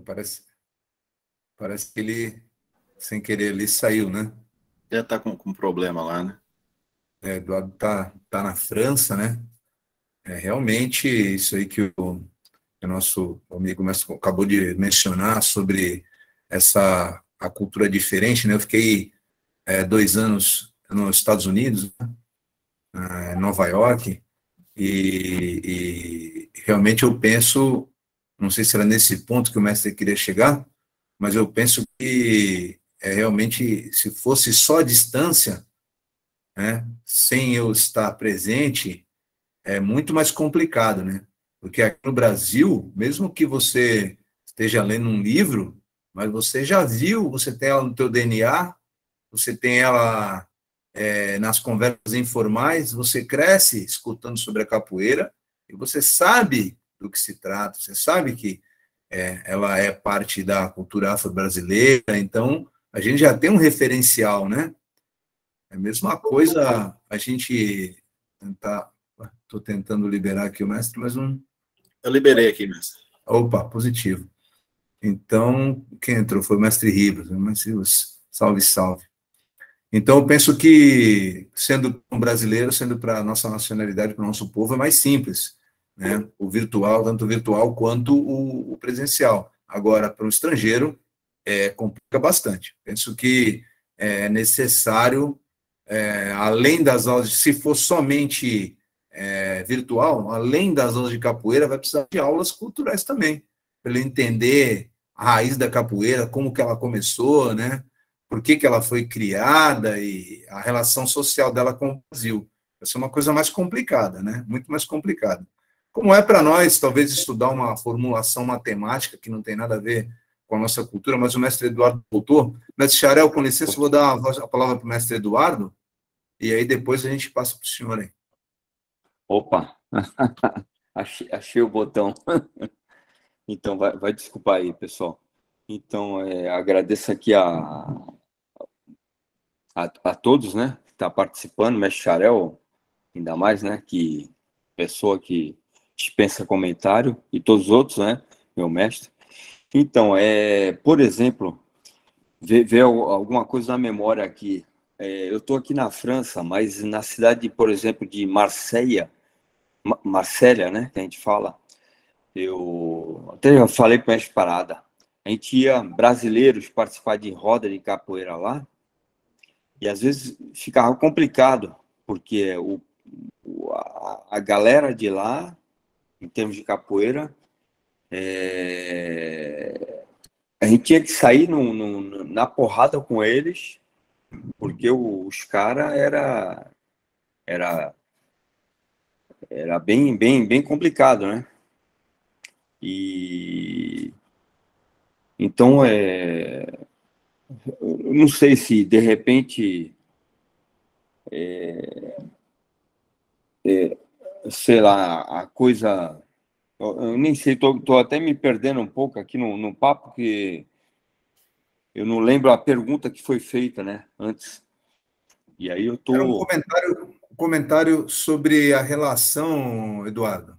S1: Parece que ele, sem querer, ele saiu, né?
S3: Deve estar com problema lá, né?
S1: Eduardo tá na França, né? Realmente, isso aí que o nosso amigo acabou de mencionar sobre a cultura diferente, né? Eu fiquei 2 anos nos Estados Unidos, né? Em Nova York, e realmente eu penso, não sei se era nesse ponto que o mestre queria chegar, mas eu penso que realmente, se fosse só a distância, né, sem eu estar presente, é muito mais complicado, né? Porque aqui no Brasil, mesmo que você esteja lendo um livro, mas você já viu, você tem ela no teu DNA, você tem ela nas conversas informais, você cresce escutando sobre a capoeira e você sabe do que se trata, você sabe que ela é parte da cultura afro-brasileira, então a gente já tem um referencial, né? É a mesma coisa a gente tentar. Estou tentando liberar aqui o mestre, mas não.
S3: Eu liberei aqui, mestre.
S1: Opa, positivo. Então, quem entrou foi o mestre Ribas. Mestre Ribas, salve, salve. Então, eu penso que, sendo um brasileiro, sendo para a nossa nacionalidade, para o nosso povo, é mais simples, né? O virtual, tanto o virtual quanto o presencial. Agora, para o estrangeiro, complica bastante. Penso que é necessário, além das aulas, se for somente virtual, além das aulas de capoeira, vai precisar de aulas culturais também, para ele entender a raiz da capoeira, como que ela começou, né? Por que ela foi criada e a relação social dela com o Brasil. Vai ser uma coisa mais complicada, né? Muito mais complicada. Como é para nós, talvez, estudar uma formulação matemática que não tem nada a ver com a nossa cultura, mas o mestre Eduardo voltou. Mestre Xarel, com licença, eu vou dar a palavra para o mestre Eduardo, e aí depois a gente passa para o senhor aí.
S8: Opa, achei o botão. Então, vai desculpar aí, pessoal. Então, agradeço aqui a todos, né, que está participando, mestre Xarel, ainda mais, né, que pessoa que dispensa comentário, e todos os outros, né, meu mestre. Então, por exemplo, ver alguma coisa na memória aqui. Eu estou aqui na França, mas na cidade, por exemplo, de Marselha, né, que a gente fala, eu até já falei para o mestre Parada, a gente ia, brasileiros, participar de roda de capoeira lá, e às vezes ficava complicado, porque a galera de lá, em termos de capoeira, a gente tinha que sair na porrada com eles, porque os caras era bem complicado, né? E então eu não sei se de repente sei lá, a coisa, eu nem sei, tô até me perdendo um pouco aqui no papo, porque eu não lembro a pergunta que foi feita, né, antes. E aí eu tô...
S1: Era um comentário sobre a relação, Eduardo,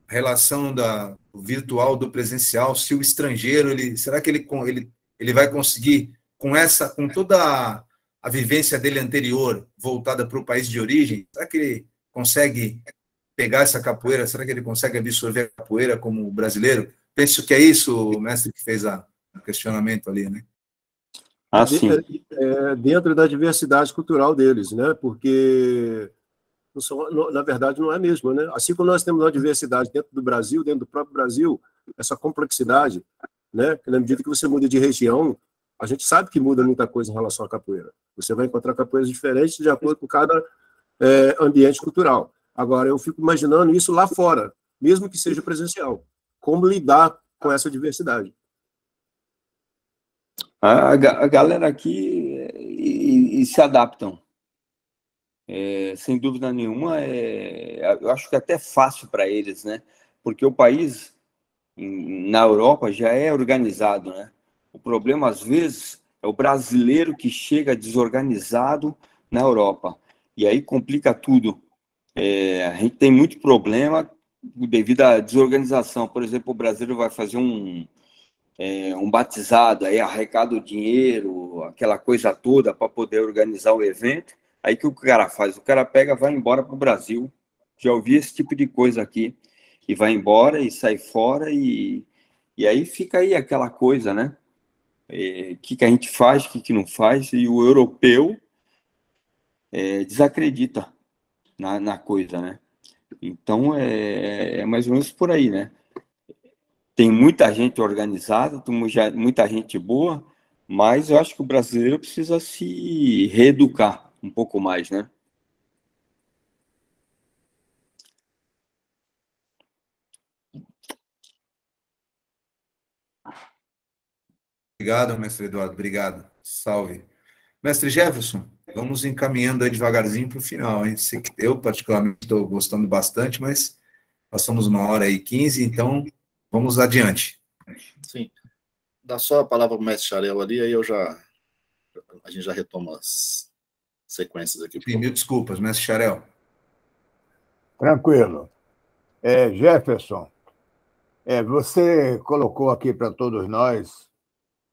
S1: a relação do virtual do presencial, se o estrangeiro, será que ele vai conseguir, com toda a vivência dele anterior, voltada para o país de origem, será que ele consegue pegar essa capoeira, será que ele consegue absorver a capoeira como brasileiro? Penso que é isso, o mestre que fez o questionamento ali, né?
S8: Sim.
S7: Dentro da diversidade cultural deles, né? Porque na verdade, não é a mesma, né? Assim como nós temos uma diversidade dentro do Brasil, dentro do próprio Brasil, essa complexidade, né? Na medida que você muda de região, a gente sabe que muda muita coisa em relação à capoeira. Você vai encontrar capoeiras diferentes de acordo com cada ambiente cultural. Agora, eu fico imaginando isso lá fora, mesmo que seja presencial. Como lidar com essa diversidade?
S8: A galera aqui se adaptam. Sem dúvida nenhuma, eu acho que é até fácil para eles, né? Porque o país, na Europa, já é organizado, né? O problema, às vezes, é o brasileiro que chega desorganizado na Europa. E aí complica tudo. A gente tem muito problema devido à desorganização. Por exemplo, o brasileiro vai fazer um batizado, aí arrecada o dinheiro, aquela coisa toda para poder organizar o evento. Aí o que o cara faz? O cara pega, vai embora para o Brasil. Já ouvi esse tipo de coisa aqui. E vai embora e sai fora e aí fica aí aquela coisa, né? O que a gente faz, o que não faz, e o europeu desacredita na coisa, né? Então, é mais ou menos por aí, né? Tem muita gente organizada, muita gente boa, mas eu acho que o brasileiro precisa se reeducar um pouco mais, né?
S1: Obrigado, mestre Eduardo. Obrigado. Salve. Mestre Jefferson, vamos encaminhando aí devagarzinho para o final, hein? Eu, particularmente, estou gostando bastante, mas passamos 1h15, então vamos adiante.
S3: Sim. Dá só a palavra para o mestre Xarel ali, aí a gente já retoma as sequências aqui.
S1: Sim, mil desculpas, mestre Xarel.
S4: Tranquilo. Jefferson, você colocou aqui para todos nós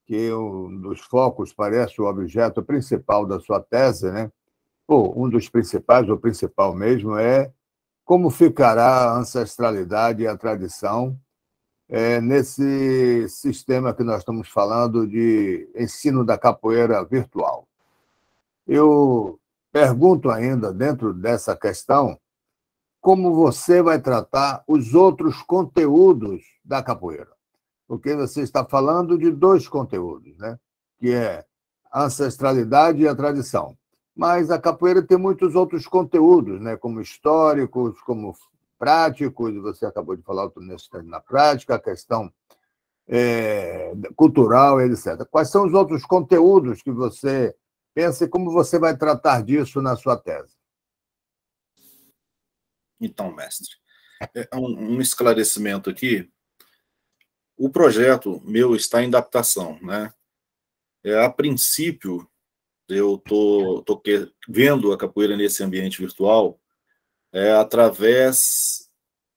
S4: que um dos focos parece o objeto principal da sua tese, né? Um dos principais, o principal mesmo, é como ficará a ancestralidade e a tradição nesse sistema que nós estamos falando de ensino da capoeira virtual. Eu pergunto ainda, dentro dessa questão, como você vai tratar os outros conteúdos da capoeira. Porque você está falando de dois conteúdos, né? Que é a ancestralidade e a tradição. Mas a capoeira tem muitos outros conteúdos, né? Como históricos, como práticos, você acabou de falar na prática, a questão cultural, etc. Quais são os outros conteúdos que você pensa e como você vai tratar disso na sua tese?
S3: Então, mestre, um esclarecimento aqui. O projeto meu está em adaptação, né? A princípio, eu tô vendo a capoeira nesse ambiente virtual através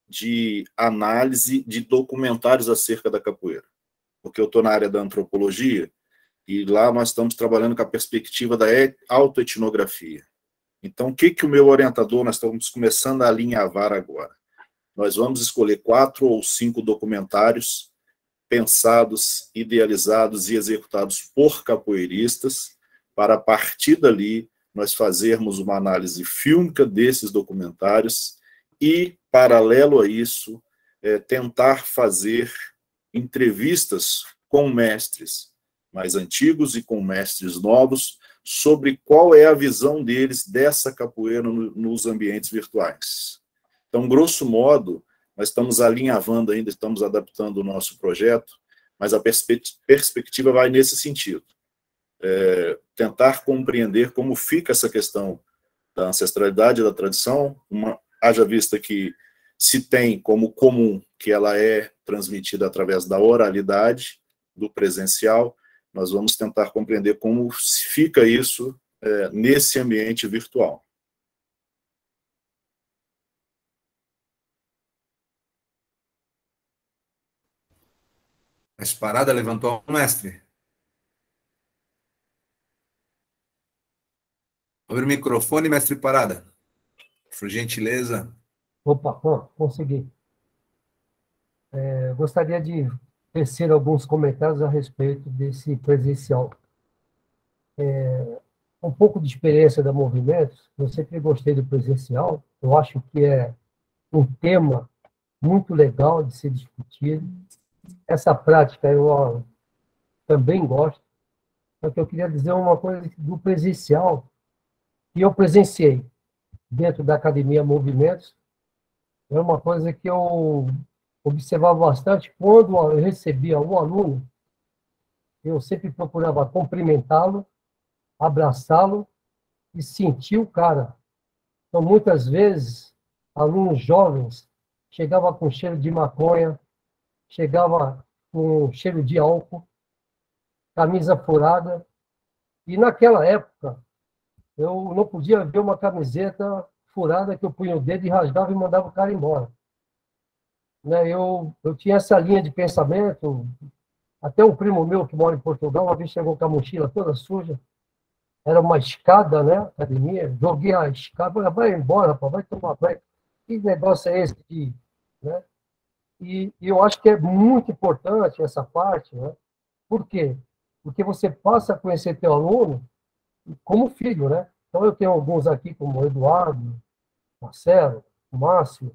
S3: de análise de documentários acerca da capoeira, porque eu estou na área da antropologia e lá nós estamos trabalhando com a perspectiva da autoetnografia. Então, o que o meu orientador, nós estamos começando a alinhavar agora? Nós vamos escolher 4 ou 5 documentários pensados, idealizados e executados por capoeiristas, para, a partir dali, nós fazermos uma análise fílmica desses documentários e, paralelo a isso, tentar fazer entrevistas com mestres mais antigos e com mestres novos sobre qual é a visão deles dessa capoeira nos ambientes virtuais. Então, grosso modo, nós estamos alinhavando ainda, estamos adaptando o nosso projeto, mas a perspectiva vai nesse sentido. Tentar compreender como fica essa questão da ancestralidade e da tradição, haja vista que se tem como comum que ela é transmitida através da oralidade, do presencial, nós vamos tentar compreender como fica isso nesse ambiente virtual.
S1: Mestre Parada levantou a mão, mestre. Abre o microfone, mestre Parada. Por gentileza.
S2: Opa, consegui. Gostaria de tecer alguns comentários a respeito desse presencial. um pouco de experiência da Movimentos, eu sempre gostei do presencial, eu acho que é um tema muito legal de ser discutido. Essa prática eu também gosto, só que eu queria dizer uma coisa do presencial, que eu presenciei dentro da Academia Movimentos, é uma coisa que eu observava bastante. Quando eu recebia um aluno, eu sempre procurava cumprimentá-lo, abraçá-lo e sentir o cara. Então, muitas vezes, alunos jovens chegavam com cheiro de maconha, chegava com cheiro de álcool, camisa furada, e naquela época eu não podia ver uma camiseta furada que eu punha o dedo e rasgava e mandava o cara embora. Né? Eu tinha essa linha de pensamento. Até um primo meu que mora em Portugal, uma vez chegou com a mochila toda suja, era uma escada, né, academia, joguei a escada, falei, vai embora, rapaz, vai tomar banho. Que negócio é esse? Né? E eu acho que é muito importante essa parte, né? Por quê? Porque você passa a conhecer teu aluno como filho, né? Então, eu tenho alguns aqui, como o Eduardo, Marcelo, Márcio,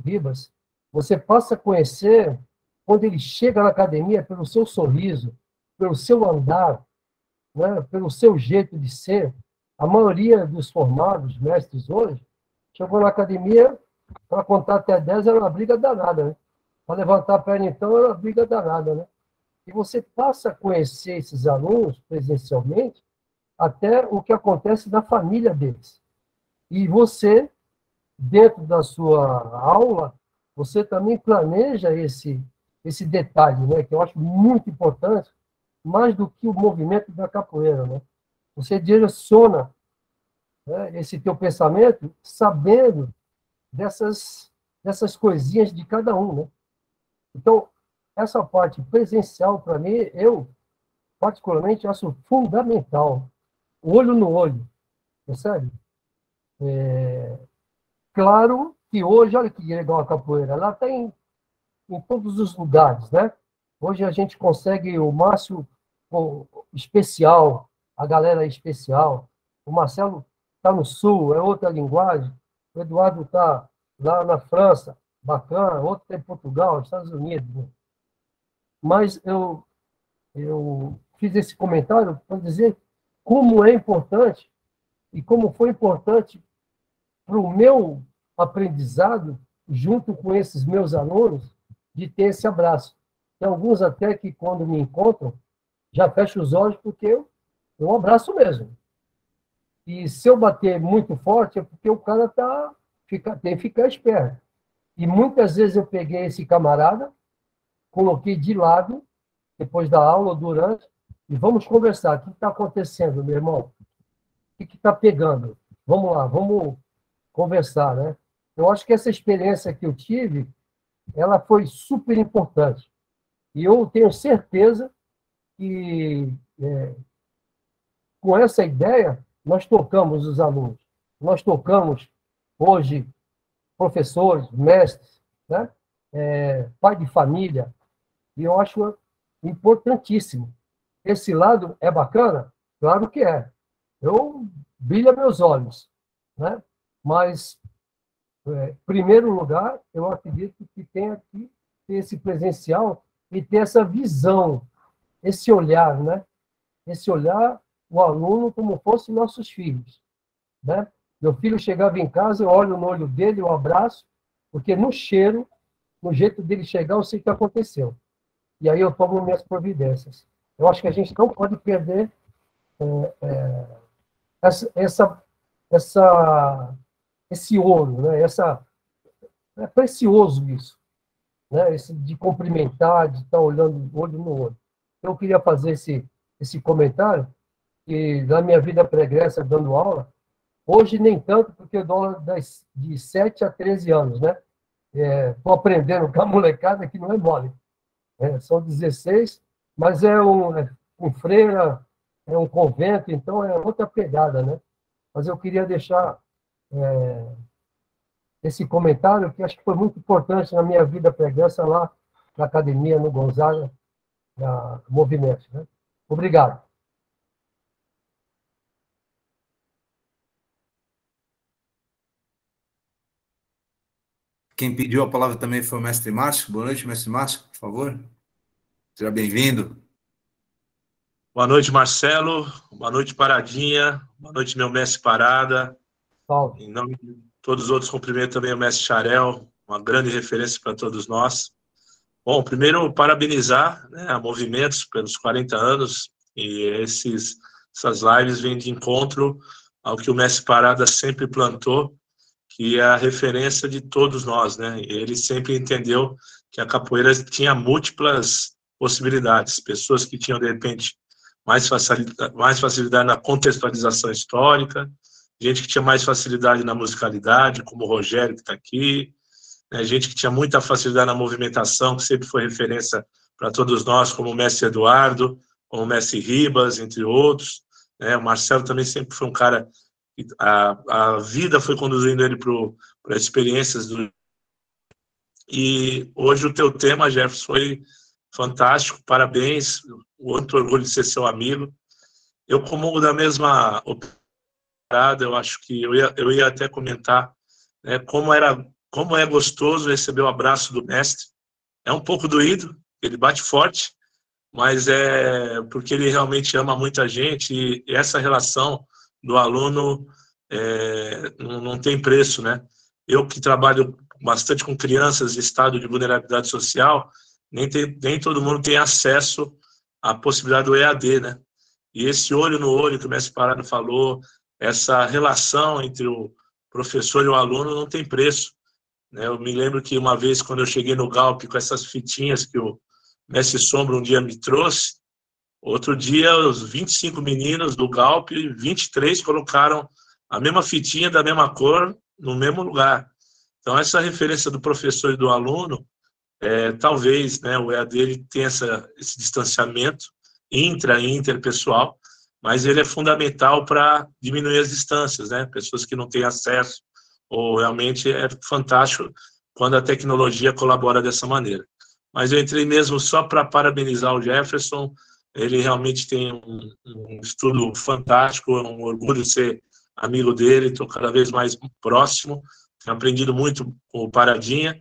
S2: Ribas. Você passa a conhecer, quando ele chega na academia, pelo seu sorriso, pelo seu andar, né? Pelo seu jeito de ser. A maioria dos formados, mestres hoje, chegou na academia, para contar até 10 era uma briga danada, né? Para levantar a perna, então, era uma briga danada, né? E você passa a conhecer esses alunos presencialmente, até o que acontece na família deles. E você, dentro da sua aula, você também planeja esse detalhe, né, que eu acho muito importante, mais do que o movimento da capoeira. Né? Você direciona, né, esse teu pensamento sabendo dessas coisinhas de cada um. Né? Então, essa parte presencial, para mim, eu, particularmente, acho fundamental. Olho no olho, percebe? Claro que hoje, olha que legal a capoeira, ela tem em todos os lugares, né? Hoje a gente consegue o Márcio especial, a galera é especial, o Marcelo está no Sul, é outra linguagem, o Eduardo está lá na França, bacana, outro está em Portugal, Estados Unidos. Né? Mas eu fiz esse comentário para dizer como é importante e como foi importante para o meu aprendizado, junto com esses meus alunos, de ter esse abraço. Tem alguns até que, quando me encontram, já fecham os olhos porque eu abraço mesmo. E se eu bater muito forte, é porque o cara tem que ficar esperto. E muitas vezes eu peguei esse camarada, coloquei de lado, depois da aula, durante, e vamos conversar. O que está acontecendo, meu irmão? O que está pegando? Vamos lá, vamos conversar, né? Eu acho que essa experiência que eu tive, ela foi super importante. E eu tenho certeza que, com essa ideia, nós tocamos os alunos. Nós tocamos, hoje, professores, mestres, né? Pai de família. E eu acho importantíssimo. Esse lado é bacana? Claro que é. Eu brilha meus olhos, né? Mas, em primeiro lugar, eu acredito que tem aqui esse presencial e ter essa visão, esse olhar, né? Esse olhar, o aluno como fosse nossos filhos, né? Meu filho chegava em casa, eu olho no olho dele, eu abraço, porque no cheiro, no jeito dele chegar, eu sei o que aconteceu. E aí eu tomo minhas providências. Eu acho que a gente não pode perder esse ouro, né? É precioso isso, né? Esse de cumprimentar, de estar olhando olho no olho. Eu queria fazer esse comentário, que na minha vida pregressa, dando aula, hoje nem tanto, porque eu dou aula de 7 a 13 anos, né? Estou aprendendo com a molecada que não é mole. São 16, mas é um freira, é um convento, então é outra pegada, né? Mas eu queria deixar esse comentário, que acho que foi muito importante na minha vida pregressa lá na academia, no Gonzaga, na Movimento. Né? Obrigado.
S1: Quem pediu a palavra também foi o mestre Márcio. Boa noite, mestre Márcio, por favor. Seja bem-vindo.
S9: Boa noite, Marcelo. Boa noite, Paradinha. Boa noite, meu mestre Parada.
S2: Salve.
S9: Em nome de todos os outros, cumprimento também o mestre Xarel, uma grande referência para todos nós. Bom, primeiro, parabenizar, né, a Movimentos pelos 40 anos, e essas lives vêm de encontro ao que o mestre Parada sempre plantou, que é a referência de todos nós, né? Ele sempre entendeu que a capoeira tinha múltiplas possibilidades, pessoas que tinham, de repente, mais facilidade na contextualização histórica, gente que tinha mais facilidade na musicalidade, como o Rogério, que está aqui, né? Gente que tinha muita facilidade na movimentação, que sempre foi referência para todos nós, como o mestre Eduardo, como o mestre Ribas, entre outros, né? O Marcelo também sempre foi um cara... A vida foi conduzindo ele para experiências E hoje o teu tema, Jefferson, foi fantástico, parabéns, muito orgulho de ser seu amigo. Eu comungo da mesma parada, eu acho que eu ia até comentar, né, como é gostoso receber o abraço do mestre. É um pouco doído, ele bate forte, mas é porque ele realmente ama muita gente, e essa relação do aluno não tem preço, né? Eu que trabalho bastante com crianças em estado de vulnerabilidade social, nem todo mundo tem acesso à possibilidade do EAD, né? E esse olho no olho que o mestre Parada falou, essa relação entre o professor e o aluno não tem preço, né? Eu me lembro que uma vez, quando eu cheguei no Galp com essas fitinhas que o mestre Sombra um dia me trouxe, outro dia os 25 meninos do Galp, 23 colocaram a mesma fitinha da mesma cor no mesmo lugar. Então, essa referência do professor e do aluno, talvez, né, o EAD ele tenha esse distanciamento intra e interpessoal, mas ele é fundamental para diminuir as distâncias, né? Pessoas que não têm acesso, ou realmente é fantástico quando a tecnologia colabora dessa maneira. Mas eu entrei mesmo só para parabenizar o Jefferson, ele realmente tem um estudo fantástico, é um orgulho de ser amigo dele, estou cada vez mais próximo, tenho aprendido muito com o Paradinha,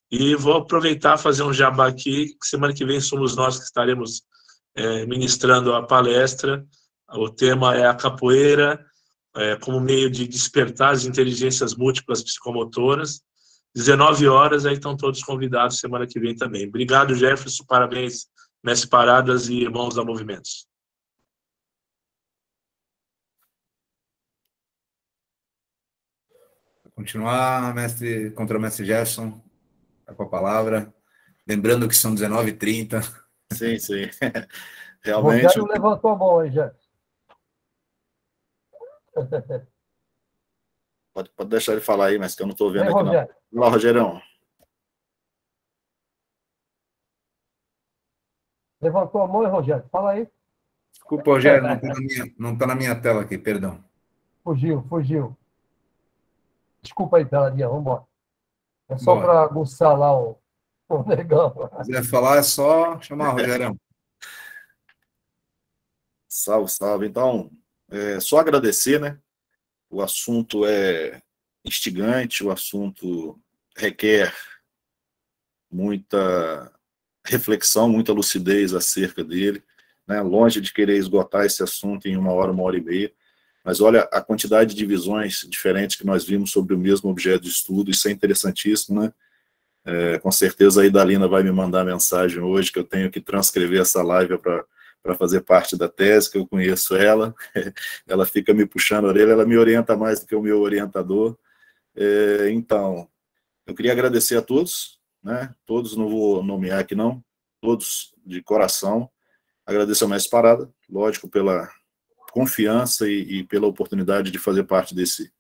S9: e vou aproveitar e fazer um jabá aqui, que semana que vem somos nós que estaremos ministrando a palestra. O tema é a capoeira como meio de despertar as inteligências múltiplas psicomotoras. 19 horas, aí estão todos convidados semana que vem também. Obrigado, Jefferson, parabéns, mestre Paradas e irmãos da Movimentos.
S1: Continuar, contra o mestre Jefferson, tá com a palavra. Lembrando que são 19h30.
S3: Sim, sim.
S2: O
S3: Realmente.
S2: Rogério levantou a mão aí, Jefferson.
S3: Pode deixar ele falar aí, mas que eu não estou vendo
S2: Vem,
S3: aqui,
S2: Rogério.
S3: não. Olá, Rogerão.
S2: Levantou a mão, hein, Rogério? Fala aí.
S1: Desculpa, Rogério, não está na minha tela aqui, perdão.
S2: Fugiu. Desculpa aí, Peladinha, vamos embora. É só para aguçar lá o negão.
S1: Se quiser falar, é só chamar, Rogerão.
S3: Salve, salve. Então, só agradecer, né? O assunto é instigante, o assunto requer muita reflexão, muita lucidez acerca dele, né? Longe de querer esgotar esse assunto em 1 hora e meia, mas olha a quantidade de visões diferentes que nós vimos sobre o mesmo objeto de estudo, isso é interessantíssimo, né? Com certeza a Idalina vai me mandar mensagem hoje que eu tenho que transcrever essa live para fazer parte da tese, que eu conheço ela, ela fica me puxando a orelha, ela me orienta mais do que o meu orientador. Então, eu queria agradecer a todos, né? Todos, não vou nomear aqui não, todos de coração, agradeço ao mestre Parada, lógico, pela confiança e pela oportunidade de fazer parte desse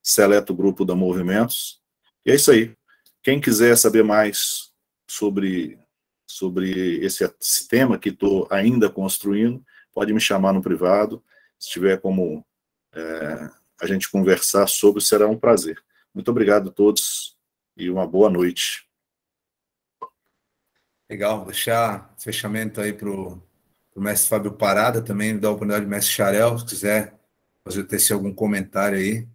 S3: seleto grupo da Movimentos, e é isso aí. Quem quiser saber mais sobre esse tema que estou ainda construindo, pode me chamar no privado. Se tiver como a gente conversar sobre, será um prazer. Muito obrigado a todos e uma boa noite.
S1: Legal, vou deixar fechamento aí para o mestre Fábio Parada, também dar a oportunidade do mestre Xarel, se quiser fazer tecer algum comentário aí,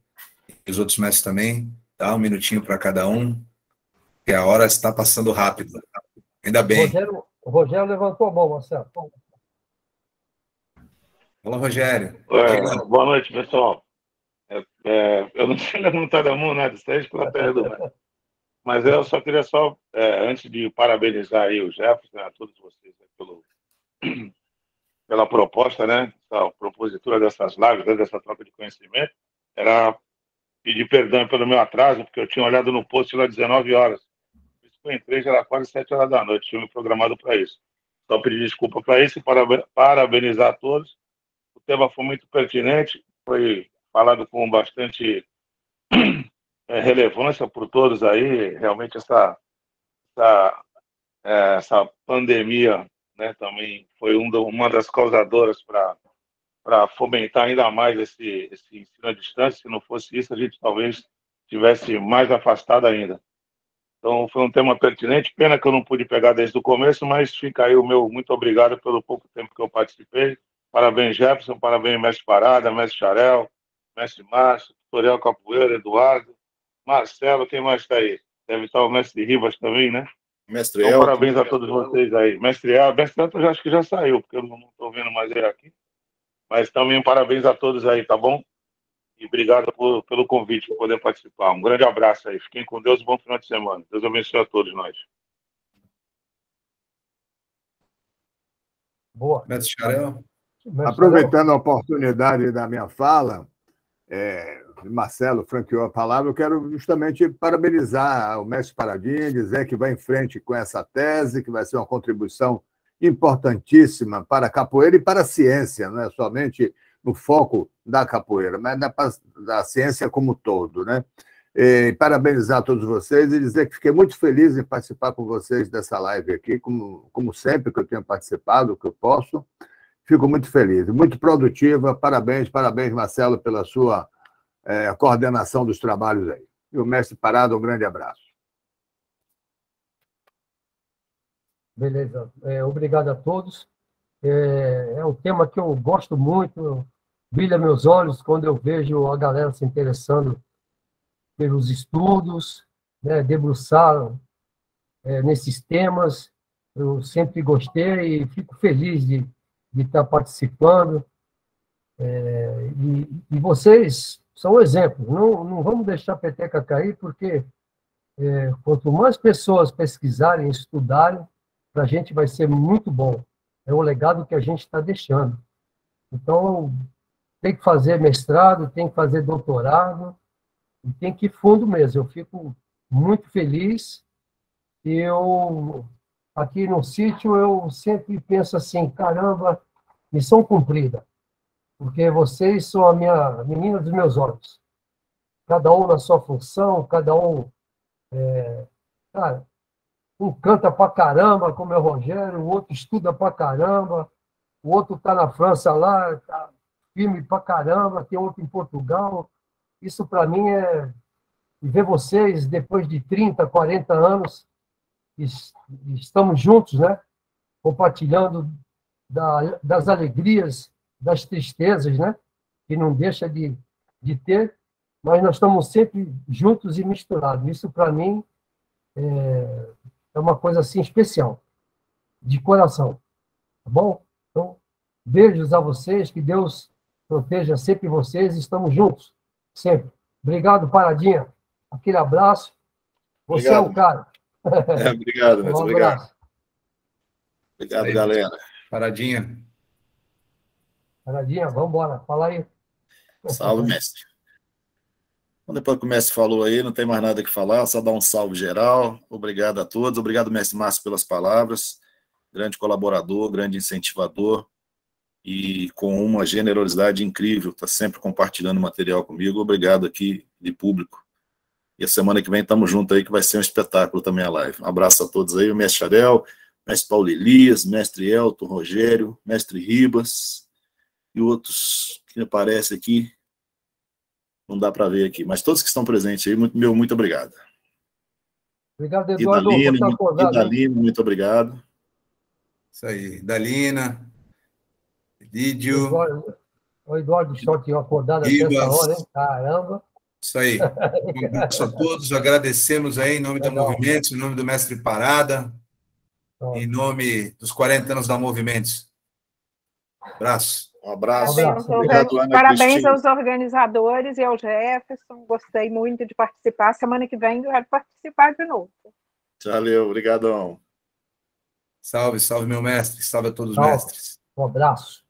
S1: e os outros mestres também, dá um minutinho para cada um. que a hora está passando rápido. Ainda bem.
S2: O Rogério levantou a mão, Marcelo.
S1: Fala, Rogério.
S10: Boa noite, pessoal. Eu não tinha levantado a mão, né? Distante pela terra do México. Mas eu só queria antes de parabenizar aí o Jefferson, a todos vocês pela proposta, né? A propositura dessas lives, dessa troca de conhecimento, era pedir perdão pelo meu atraso, porque eu tinha olhado no post lá às 19 horas. Por isso que eu entrei, já era quase 7 horas da noite, tinha me programado para isso. Só pedir desculpa para isso e parabenizar a todos. O tema foi muito pertinente, foi falado com bastante relevância por todos aí. Realmente essa pandemia, né, também foi uma das causadoras para fomentar ainda mais esse ensino à distância. Se não fosse isso, a gente talvez estivesse mais afastado ainda. Então, foi um tema pertinente. Pena que eu não pude pegar desde o começo, mas fica aí o meu muito obrigado pelo pouco tempo que eu participei. Parabéns, Jefferson. Parabéns, mestre Parada, mestre Xarel, mestre Márcio, tutorial Capoeira, Eduardo, Marcelo. Quem mais está aí? Deve estar o mestre Ribas também, né?
S3: Mestre
S10: Então,
S3: Elton.
S10: parabéns a todos vocês aí. Mestre Elton, eu acho que já saiu, porque eu não estou vendo mais ele aqui. Mas também parabéns a todos aí, tá bom? E obrigado pelo convite, por poder participar. Um grande abraço aí. Fiquem com Deus, bom final de semana. Deus abençoe a todos nós.
S2: Boa.
S1: Mestre Xarel.
S4: Aproveitando a oportunidade da minha fala, Marcelo franqueou a palavra, eu quero justamente parabenizar o mestre Paradinha, dizer que vai em frente com essa tese, que vai ser uma contribuição importantíssima para a capoeira e para a ciência, não é somente no foco da capoeira, mas da ciência como um todo, né? E parabenizar todos vocês e dizer que fiquei muito feliz em participar com vocês dessa live aqui, como sempre que eu tenho participado, que eu posso. Fico muito feliz, muito produtiva. Parabéns, Marcelo, pela sua coordenação dos trabalhos aí. E o mestre Parada, um grande abraço.
S2: Beleza. Obrigado a todos. É um tema que eu gosto muito, brilha meus olhos quando eu vejo a galera se interessando pelos estudos, né, debruçar nesses temas. Eu sempre gostei e fico feliz de estar participando. E vocês são exemplos. Não vamos deixar a peteca cair, porque quanto mais pessoas pesquisarem, estudarem, para a gente vai ser muito bom. É o legado que a gente está deixando. Então, tem que fazer mestrado, tem que fazer doutorado, e tem que ir fundo mesmo. Eu fico muito feliz. E aqui no sítio, eu sempre penso assim, caramba, missão cumprida. Porque vocês são a menina dos meus olhos. Cada um na sua função, cada um... cara, um canta pra caramba, como é o Rogério, o outro estuda pra caramba, o outro tá na França lá, tá firme pra caramba, tem outro em Portugal. Isso para mim e ver vocês depois de 30, 40 anos, estamos juntos, né? Compartilhando das alegrias, das tristezas, né? Que não deixa de ter, mas nós estamos sempre juntos e misturados. Isso para mim é uma coisa assim especial, de coração, tá bom? Então, beijos a vocês, que Deus proteja sempre vocês, estamos juntos, sempre. Obrigado, Paradinha. Aquele abraço. Você
S3: Obrigado.
S2: é o cara.
S3: Obrigado, mestre. Obrigado. Obrigado, galera.
S1: Paradinha.
S2: Paradinha, vamos embora. Fala aí.
S3: Salve, mestre. Então, depois que o mestre falou aí, não tem mais nada que falar, só dar um salve geral. Obrigado a todos. Obrigado, mestre Márcio, pelas palavras. Grande colaborador, grande incentivador e com uma generosidade incrível. Está sempre compartilhando material comigo. Obrigado aqui de público. E a semana que vem estamos juntos aí, que vai ser um espetáculo também a live. Um abraço a todos aí, o mestre Xarel, mestre Paulo Elias, mestre Elton, Rogério, mestre Ribas e outros que aparecem aqui. Não dá para ver aqui, mas todos que estão presentes aí, muito obrigado.
S2: Obrigado, Eduardo.
S3: E Dalina, muito obrigado.
S1: Isso aí, Dalina, Lídio.
S2: O Eduardo Short acordado até essa hora, hein? Caramba.
S1: Isso aí. Um abraço a todos, agradecemos aí em nome da Movimentos, em nome do Mestre Parada, em nome dos 40 anos da Movimentos. Abraço.
S3: Um abraço.
S5: Obrigado, Ana Parabéns aos organizadores e ao Jefferson. Gostei muito de participar. Semana que vem eu quero participar de novo.
S3: Valeu, obrigadão.
S1: Salve, salve, meu mestre. Salve a todos os mestres.
S11: Um abraço.